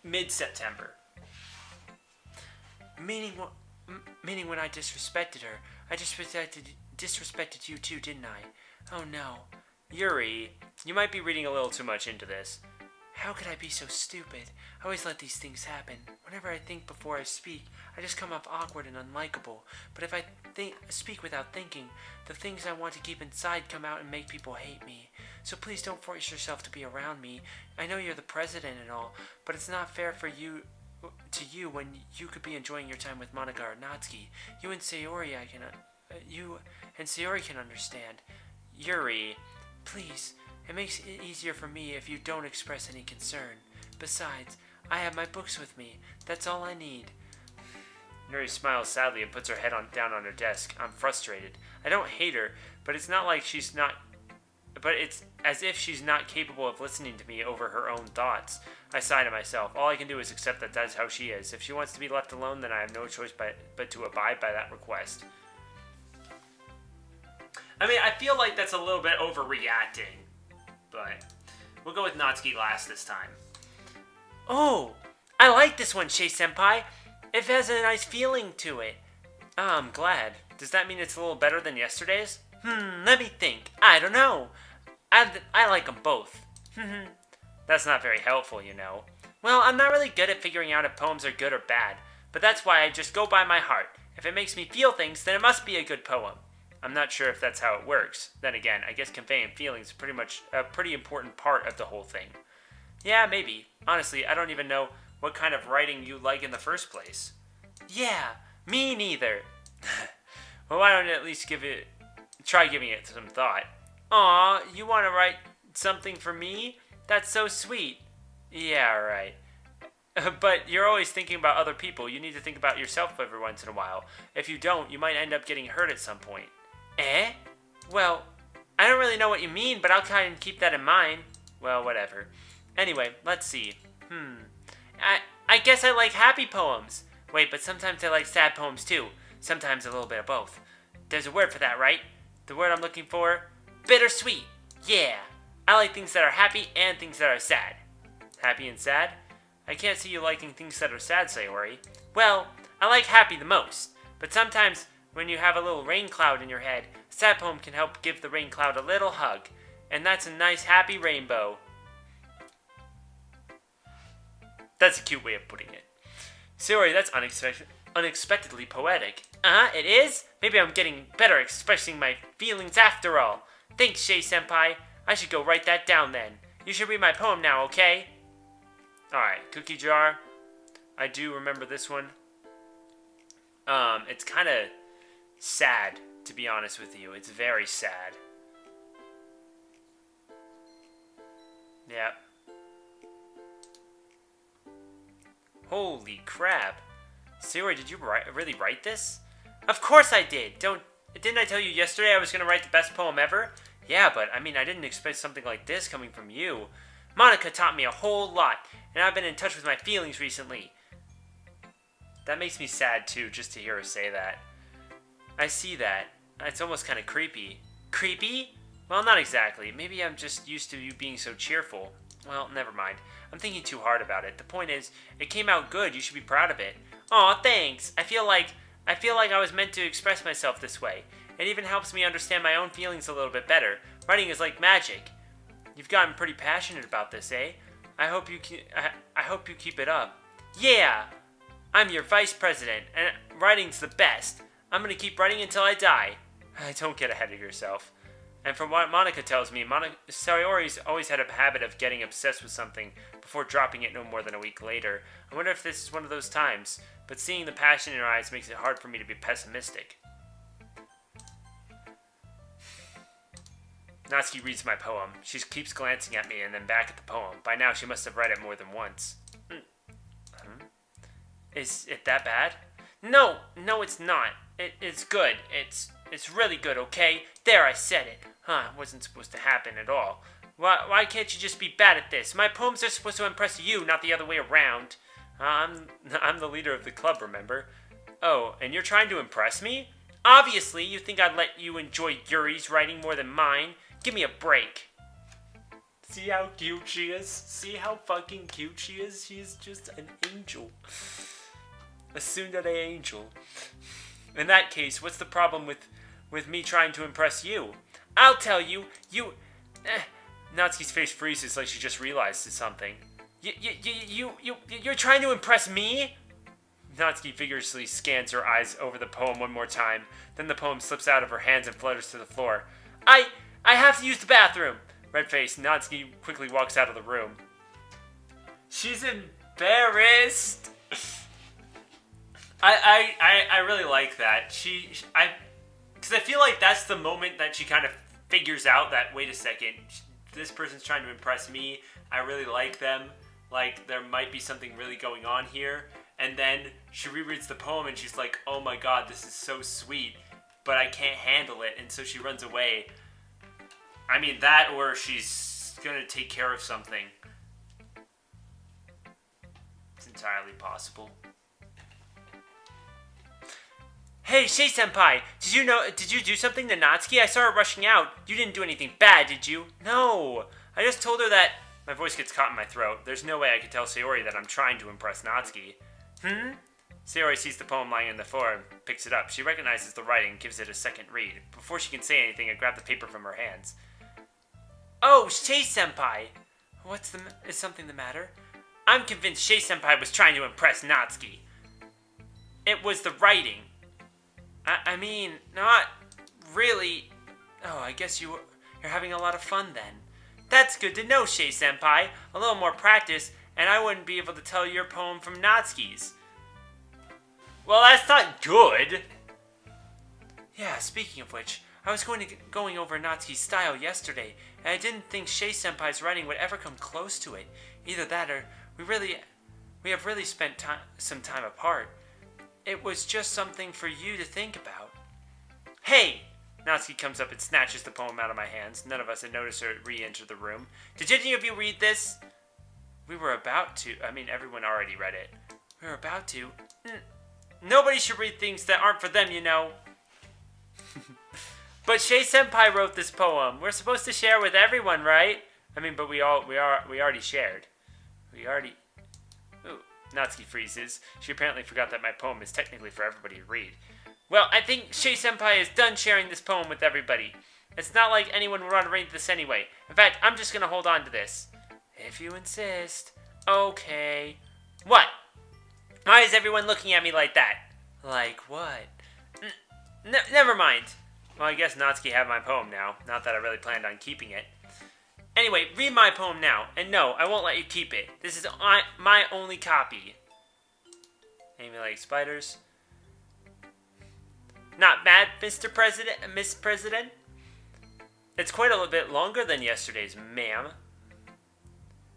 mid-September. Meaning when I disrespected her, I disrespected you too, didn't I? Oh no. Yuri, you might be reading a little too much into this. How could I be so stupid? I always let these things happen. Whenever I think before I speak, I just come off awkward and unlikable. But if I speak without thinking, the things I want to keep inside come out and make people hate me. So please don't force yourself to be around me. I know you're the president and all, but it's not fair for you when you could be enjoying your time with Monika or Natsuki. You and Sayori can understand. Yuri, please. It makes it easier for me if you don't express any concern. Besides, I have my books with me. That's all I need. Yuri smiles sadly and puts her head down on her desk. I'm frustrated. I don't hate her, but it's as if she's not capable of listening to me over her own thoughts. I sigh to myself. All I can do is accept that that's how she is. If she wants to be left alone, then I have no choice but to abide by that request. I mean, I feel like that's a little bit overreacting. But we'll go with Natsuki last this time. Oh, I like this one, Shei-senpai. It has a nice feeling to it. I'm glad. Does that mean it's a little better than yesterday's? Let me think. I don't know. I like them both. That's not very helpful, you know. Well, I'm not really good at figuring out if poems are good or bad, but that's why I just go by my heart. If it makes me feel things, then it must be a good poem. I'm not sure if that's how it works. Then again, I guess conveying feelings is pretty much a pretty important part of the whole thing. Yeah, maybe. Honestly, I don't even know what kind of writing you like in the first place. Yeah, me neither. Well, why don't you at least try giving it some thought? Aw, you want to write something for me? That's so sweet. Yeah, right. But you're always thinking about other people. You need to think about yourself every once in a while. If you don't, you might end up getting hurt at some point. Eh? Well, I don't really know what you mean, but I'll kind of keep that in mind. Well, whatever. Anyway, let's see. I guess I like happy poems. Wait, but sometimes I like sad poems too. Sometimes a little bit of both. There's a word for that, right? The word I'm looking for? Bittersweet. Yeah. I like things that are happy and things that are sad. Happy and sad? I can't see you liking things that are sad, Sayori. Well, I like happy the most. But sometimes, when you have a little rain cloud in your head, a sad poem can help give the rain cloud a little hug. And that's a nice happy rainbow. That's a cute way of putting it. Sayori, that's unexpectedly poetic. It is? Maybe I'm getting better at expressing my feelings after all. Thanks, Shay-senpai. I should go write that down then. You should read my poem now, okay? Alright, Cookie Jar. I do remember this one. It's kind of sad, to be honest with you. It's very sad. Yep. Holy crap. Sayori, did you really write this? Of course I did. Didn't I tell you yesterday I was going to write the best poem ever? Yeah, but I didn't expect something like this coming from you. Monika taught me a whole lot, and I've been in touch with my feelings recently. That makes me sad too, just to hear her say that. I see that. It's almost kind of creepy. Creepy? Well, not exactly. Maybe I'm just used to you being so cheerful. Well, never mind. I'm thinking too hard about it. The point is, it came out good. You should be proud of it. Aw, thanks. I feel like I was meant to express myself this way. It even helps me understand my own feelings a little bit better. Writing is like magic. You've gotten pretty passionate about this, eh? I hope you keep it up. Yeah! I'm your vice president, and writing's the best. I'm gonna keep writing until I die. Don't get ahead of yourself. And from what Monika tells me, Sayori's always had a habit of getting obsessed with something before dropping it no more than a week later. I wonder if this is one of those times, but seeing the passion in her eyes makes it hard for me to be pessimistic. Natsuki reads my poem. She keeps glancing at me and then back at the poem. By now, she must have read it more than once. Is it that bad? No, it's not. It's good. It's really good, okay? There, I said it. It wasn't supposed to happen at all. Why can't you just be bad at this? My poems are supposed to impress you, not the other way around. I'm the leader of the club, remember? Oh, and you're trying to impress me? Obviously, you think I'd let you enjoy Yuri's writing more than mine. Give me a break. See how cute she is? See how fucking cute she is? She's just an angel. A tsundere angel. In that case, what's the problem with me trying to impress you? I'll tell you. Natsuki's face freezes like she just realized something. You're trying to impress me? Natsuki vigorously scans her eyes over the poem one more time. Then the poem slips out of her hands and flutters to the floor. I have to use the bathroom. Red-faced, Natsuki quickly walks out of the room. She's embarrassed. I really like that. Because I feel like that's the moment that she kind of figures out that, wait a second, this person's trying to impress me. I really like them. Like, there might be something really going on here. And then she rereads the poem and she's like, oh my god, this is so sweet, but I can't handle it. And so she runs away. I mean, that or she's gonna take care of something. It's entirely possible. Hey, Shay-senpai, did you do something to Natsuki? I saw her rushing out. You didn't do anything bad, did you? No, I just told her that... My voice gets caught in my throat. There's no way I could tell Sayori that I'm trying to impress Natsuki. Sayori sees the poem lying on the floor and picks it up. She recognizes the writing and gives it a second read. Before she can say anything, I grab the paper from her hands. Oh, Shay-senpai! Is something the matter? I'm convinced Shay-senpai was trying to impress Natsuki. It was the writing. I mean, not really. Oh, I guess you're having a lot of fun then. That's good to know, Shay-senpai. A little more practice, and I wouldn't be able to tell your poem from Natsuki's. Well, that's not good. Yeah, speaking of which, I was going over Natsuki's style yesterday, and I didn't think Shay-senpai's writing would ever come close to it. Either that or we We have really spent some time apart. It was just something for you to think about. Hey! Natsuki comes up and snatches the poem out of my hands. None of us had noticed her re-enter the room. Did any of you read this? We were about to. Everyone already read it. We were about to. Nobody should read things that aren't for them, you know. But Shay-senpai wrote this poem. We're supposed to share with everyone, right? But we already shared. Ooh, Natsuki freezes. She apparently forgot that my poem is technically for everybody to read. Well, I think Shay-senpai is done sharing this poem with everybody. It's not like anyone would want to read this anyway. In fact, I'm just going to hold on to this. If you insist. Okay. What? Why is everyone looking at me like that? Like what? Never mind. Well, I guess Natsuki have my poem now. Not that I really planned on keeping it. Anyway, read my poem now. And no, I won't let you keep it. This is my only copy. Amy like spiders. Not bad, Mr. President, Miss President? It's quite a little bit longer than yesterday's, ma'am.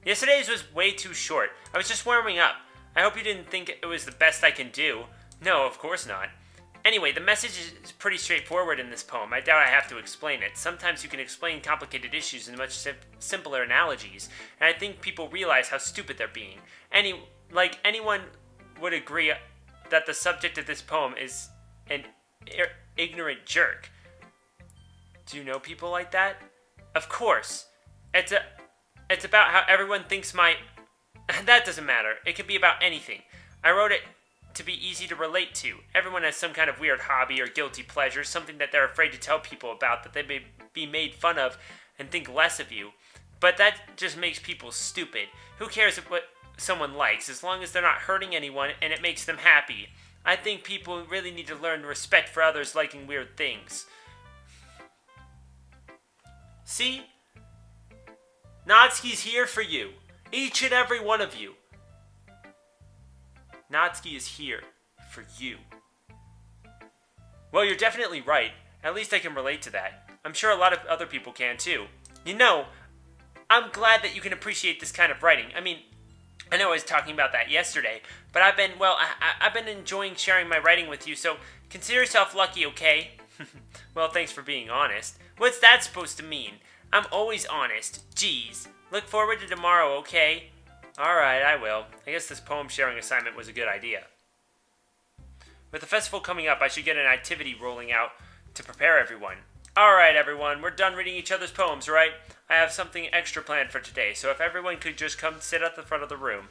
Yesterday's was way too short. I was just warming up. I hope you didn't think it was the best I can do. No, of course not. Anyway, the message is pretty straightforward in this poem. I doubt I have to explain it. Sometimes you can explain complicated issues in much simpler analogies, and I think people realize how stupid they're being. Anyone would agree that the subject of this poem is an ignorant jerk. Do you know people like that? Of course. It's about how everyone thinks That doesn't matter. It could be about anything. I wrote it to be easy to relate to. Everyone has some kind of weird hobby or guilty pleasure, something that they're afraid to tell people about, that they may be made fun of and think less of you. But that just makes people stupid. Who cares what someone likes, as long as they're not hurting anyone and it makes them happy? I think people really need to learn respect for others liking weird things. See? Natsuki's here for you. Each and every one of you. Natsuki is here for you. Well, you're definitely right. At least I can relate to that. I'm sure a lot of other people can too. You know, I'm glad that you can appreciate this kind of writing. I know I was talking about that yesterday, but I've been enjoying sharing my writing with you, so consider yourself lucky, okay? Well, thanks for being honest. What's that supposed to mean? I'm always honest. Jeez. Look forward to tomorrow, okay? Alright, I will. I guess this poem sharing assignment was a good idea. With the festival coming up, I should get an activity rolling out to prepare everyone. Alright, everyone, we're done reading each other's poems, right? I have something extra planned for today, so if everyone could just come sit at the front of the room.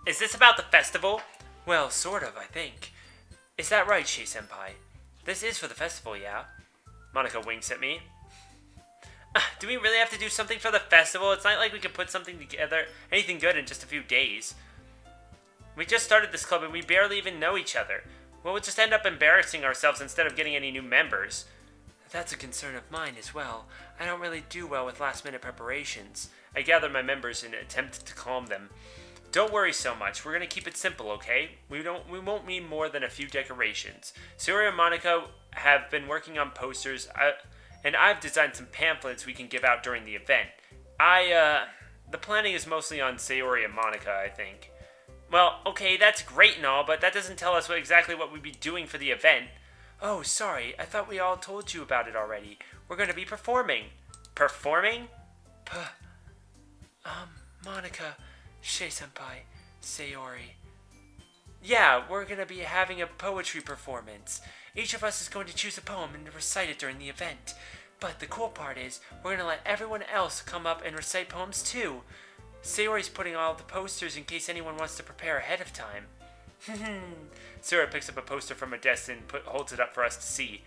Is this about the festival? Well, sort of, I think. Is that right, Shay-senpai? This is for the festival, yeah? Monika winks at me. Do we really have to do something for the festival? It's not like we can put something together, anything good, in just a few days. We just started this club and we barely even know each other. We'll just end up embarrassing ourselves instead of getting any new members. That's a concern of mine as well. I don't really do well with last-minute preparations. I gather my members and attempt to calm them. Don't worry so much. We're going to keep it simple, okay? We won't need more than a few decorations. Sayori and Monika have been working on posters, and I've designed some pamphlets we can give out during the event. The planning is mostly on Sayori and Monika, I think. Well, okay, that's great and all, but that doesn't tell us exactly what we'd be doing for the event. Oh, sorry, I thought we all told you about it already. We're going to be performing. Performing? Monika, Shay-senpai, Sayori. Yeah, we're going to be having a poetry performance. Each of us is going to choose a poem and recite it during the event. But the cool part is, we're going to let everyone else come up and recite poems too. Sayori's putting all the posters in case anyone wants to prepare ahead of time. Sayori picks up a poster from her desk and holds it up for us to see.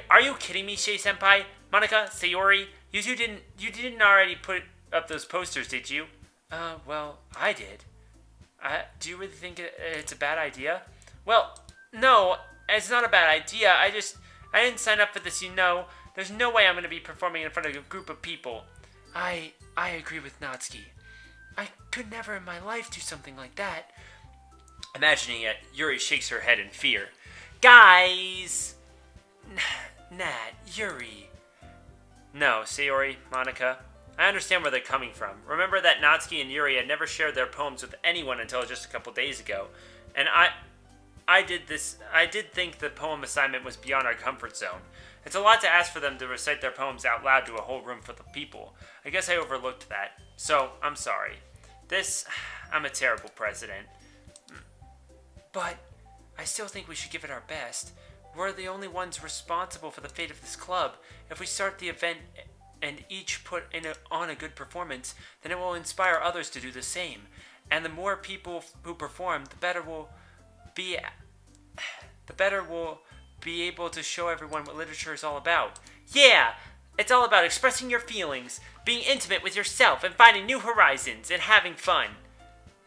Are you kidding me, Shay-senpai? Monika, Sayori, you didn't already put up those posters, did you? Well, I did. Do you really think it's a bad idea? Well, no, it's not a bad idea. I didn't sign up for this, you know. There's no way I'm going to be performing in front of a group of people. I agree with Natsuki. I could never in my life do something like that. Imagining it, Yuri shakes her head in fear. Guys! Nat, Yuri. No, Sayori, Monika, I understand where they're coming from. Remember that Natsuki and Yuri had never shared their poems with anyone until just a couple days ago. And I did think the poem assignment was beyond our comfort zone. It's a lot to ask for them to recite their poems out loud to a whole room full of people. I guess I overlooked that. So, I'm sorry. I'm a terrible president. But I still think we should give it our best. We're the only ones responsible for the fate of this club. If we start the event and each put on a good performance, then it will inspire others to do the same. And the more people who perform, the better we'll be able to show everyone what literature is all about. Yeah! It's all about expressing your feelings, being intimate with yourself, and finding new horizons, and having fun.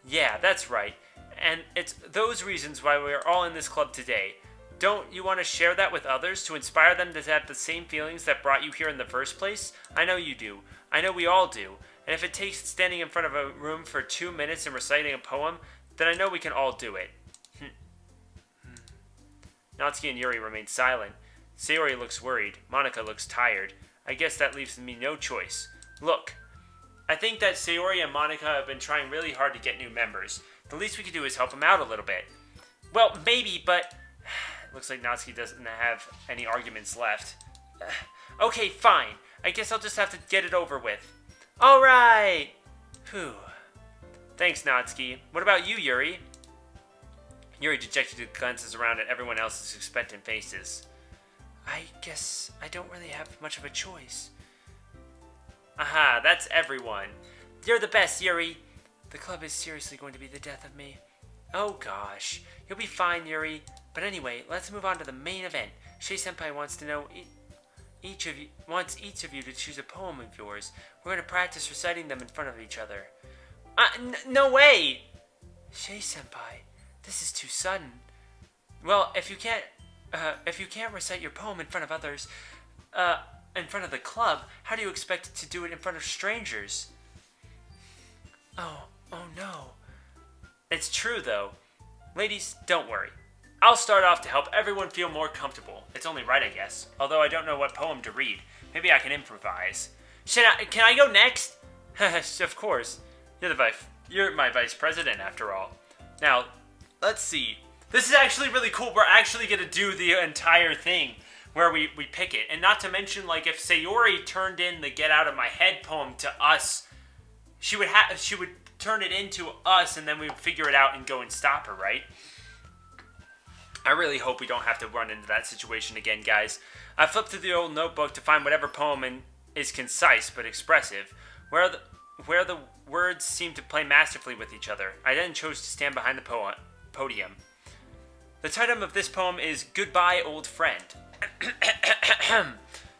Yeah, that's right. And it's those reasons why we are all in this club today. Don't you want to share that with others to inspire them to have the same feelings that brought you here in the first place? I know you do. I know we all do. And if it takes standing in front of a room for 2 minutes and reciting a poem, then I know we can all do it. Natsuki and Yuri remain silent. Sayori looks worried. Monika looks tired. I guess that leaves me no choice. Look, I think that Sayori and Monika have been trying really hard to get new members. The least we can do is help them out a little bit. Well, maybe, but... Looks like Natsuki doesn't have any arguments left. Okay, fine. I guess I'll just have to get it over with. Alright! Whew. Thanks, Natsuki. What about you, Yuri? Yuri dejectedly glances around at everyone else's expectant faces. I guess I don't really have much of a choice. Aha, that's everyone. You're the best, Yuri. The club is seriously going to be the death of me. Oh gosh. You'll be fine, Yuri. But anyway, let's move on to the main event. Shay-senpai wants to know each of you to choose a poem of yours. We're going to practice reciting them in front of each other. No way! Shay-senpai, this is too sudden. Well, if you can't recite your poem in front of others, in front of the club, how do you expect to do it in front of strangers? Oh no. It's true, though. Ladies, don't worry. I'll start off to help everyone feel more comfortable. It's only right, I guess. Although I don't know what poem to read. Maybe I can improvise. Can I go next? Of course. You're my vice president, after all. Now, let's see. This is actually really cool. We're actually going to do the entire thing where we pick it. And not to mention, like, if Sayori turned in the Get Out of My Head poem to us, she would turn it into us, and then we would figure it out and go and stop her, right? I really hope we don't have to run into that situation again, guys. I flipped through the old notebook to find whatever poem is concise but expressive, where the words seem to play masterfully with each other. I then chose to stand behind the podium. The title of this poem is Goodbye, Old Friend.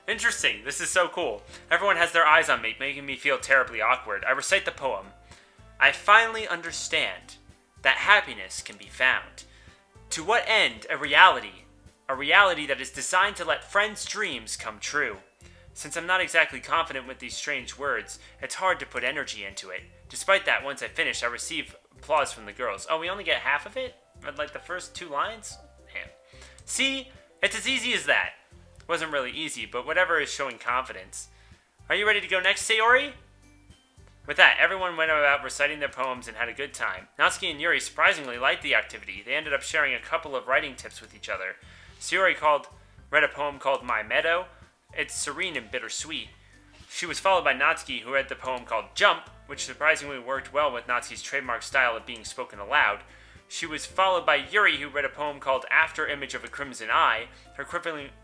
Interesting. This is so cool. Everyone has their eyes on me, making me feel terribly awkward. I recite the poem. I finally understand that happiness can be found. To what end a reality that is designed to let friends' dreams come true. Since I'm not exactly confident with these strange words, it's hard to put energy into it. Despite that, once I finish, I receive applause from the girls. Oh, we only get half of it? Like the first 2 lines? Man. See? It's as easy as that. It wasn't really easy, but whatever is showing confidence. Are you ready to go next, Sayori? With that, everyone went about reciting their poems and had a good time. Natsuki and Yuri surprisingly liked the activity. They ended up sharing a couple of writing tips with each other. Sayori read a poem called My Meadow. It's serene and bittersweet. She was followed by Natsuki, who read the poem called Jump, which surprisingly worked well with Natsuki's trademark style of being spoken aloud. She was followed by Yuri, who read a poem called After Image of a Crimson Eye. Her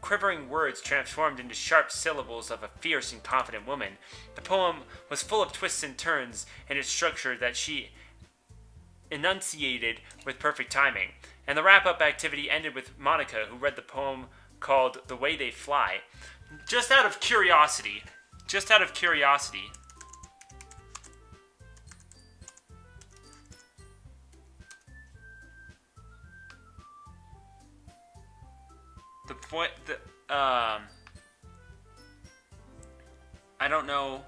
quivering words transformed into sharp syllables of a fierce and confident woman. The poem was full of twists and turns in its structure that she enunciated with perfect timing. And the wrap-up activity ended with Monika, who read the poem called The Way They Fly. Just out of curiosity, I don't know.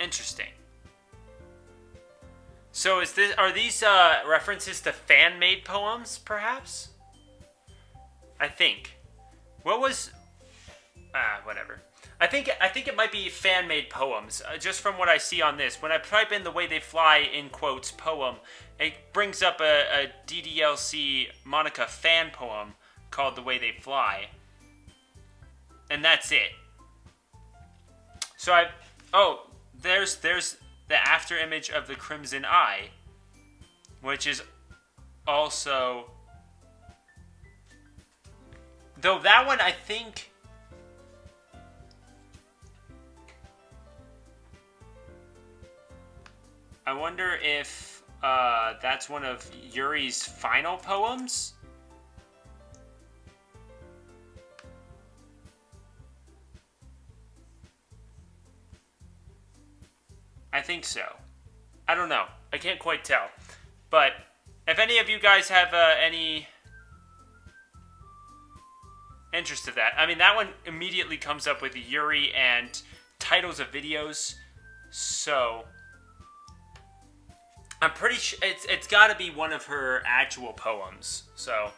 Interesting. So are these references to fan-made poems, perhaps? I think. What was... whatever. I think it might be fan-made poems, just from what I see on this. When I type in "the way they fly" in quotes poem, it brings up a DDLC Monika fan poem called "The Way They Fly," and that's it. So there's the after image of the Crimson Eye, which is also, though that one I think. I wonder if that's one of Yuri's final poems? I think so. I don't know. I can't quite tell. But if any of you guys have any interest of that, I mean, that one immediately comes up with Yuri and titles of videos, so I'm pretty sure it's got to be one of her actual poems. So,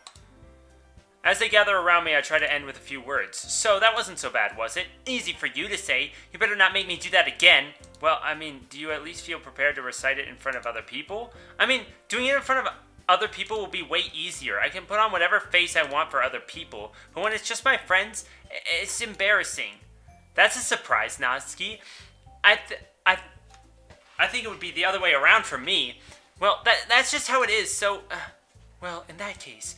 as they gather around me, I try to end with a few words. So, that wasn't so bad, was it? Easy for you to say. You better not make me do that again. Well, I mean, do you at least feel prepared to recite it in front of other people? I mean, doing it in front of other people will be way easier. I can put on whatever face I want for other people, but when it's just my friends, it's embarrassing. That's a surprise, Natsuki. I think it would be the other way around for me. Well, that's just how it is. So, well, in that case,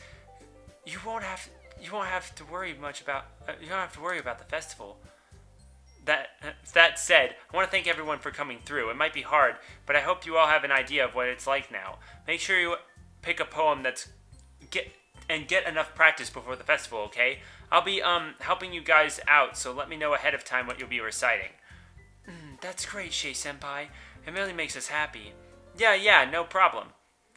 you won't have to worry much about. You don't have to worry about the festival. That said, I want to thank everyone for coming through. It might be hard, but I hope you all have an idea of what it's like now. Make sure you pick a poem get enough practice before the festival. Okay? I'll be helping you guys out, so let me know ahead of time what you'll be reciting. That's great, Shay-senpai. It really makes us happy. Yeah, no problem.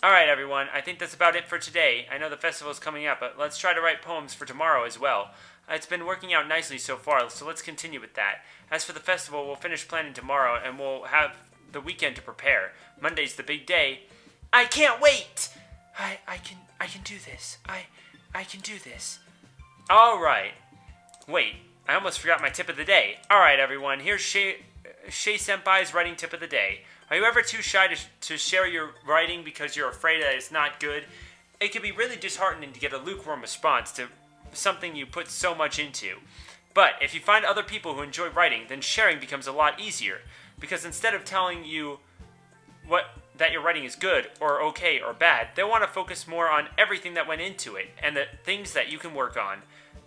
Alright, everyone, I think that's about it for today. I know the festival's coming up, but let's try to write poems for tomorrow as well. It's been working out nicely so far, so let's continue with that. As for the festival, we'll finish planning tomorrow, and we'll have the weekend to prepare. Monday's the big day. I can't wait! I can do this. I can do this. Alright. Wait, I almost forgot my tip of the day. Alright, everyone, here's Shay-senpai's writing tip of the day. Are you ever too shy to share your writing because you're afraid that it's not good? It can be really disheartening to get a lukewarm response to something you put so much into. But if you find other people who enjoy writing, then sharing becomes a lot easier. Because instead of telling you that your writing is good, or okay, or bad, they'll want to focus more on everything that went into it, and the things that you can work on.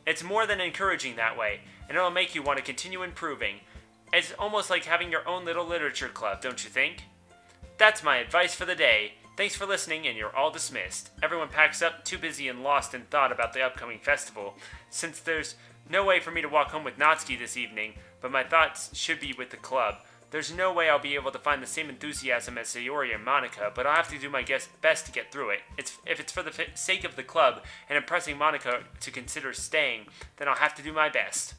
It's more than encouraging that way, and it'll make you want to continue improving. It's almost like having your own little literature club, don't you think? That's my advice for the day. Thanks for listening, and you're all dismissed. Everyone packs up, too busy and lost in thought about the upcoming festival. Since there's no way for me to walk home with Natsuki this evening, but my thoughts should be with the club. There's no way I'll be able to find the same enthusiasm as Sayori and Monika, but I'll have to do my best to get through it. If it's for the sake of the club and impressing Monika to consider staying, then I'll have to do my best.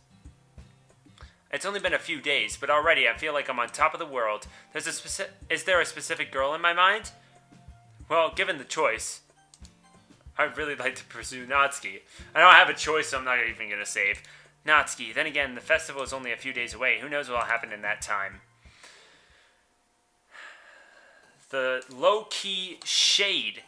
It's only been a few days, but already I feel like I'm on top of the world. Is there a specific girl in my mind? Well, given the choice, I'd really like to pursue Natsuki. I don't have a choice, so I'm not even going to save Natsuki. Then again, the festival is only a few days away. Who knows what will happen in that time? The low-key shade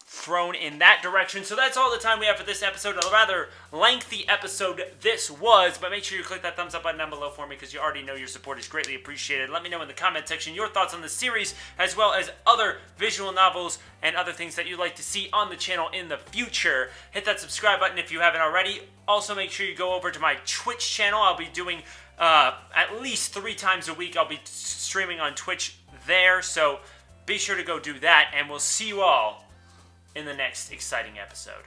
thrown in that direction. So that's all the time we have for this episode. A rather lengthy episode this was, but make sure you click that thumbs up button down below for me because you already know your support is greatly appreciated. Let me know in the comment section your thoughts on the series as well as other visual novels and other things that you'd like to see on the channel in the future. Hit that subscribe button if you haven't already. Also make sure you go over to my Twitch channel. I'll be doing at least 3 times a week. I'll be streaming on Twitch there, so be sure to go do that, and we'll see you all in the next exciting episode.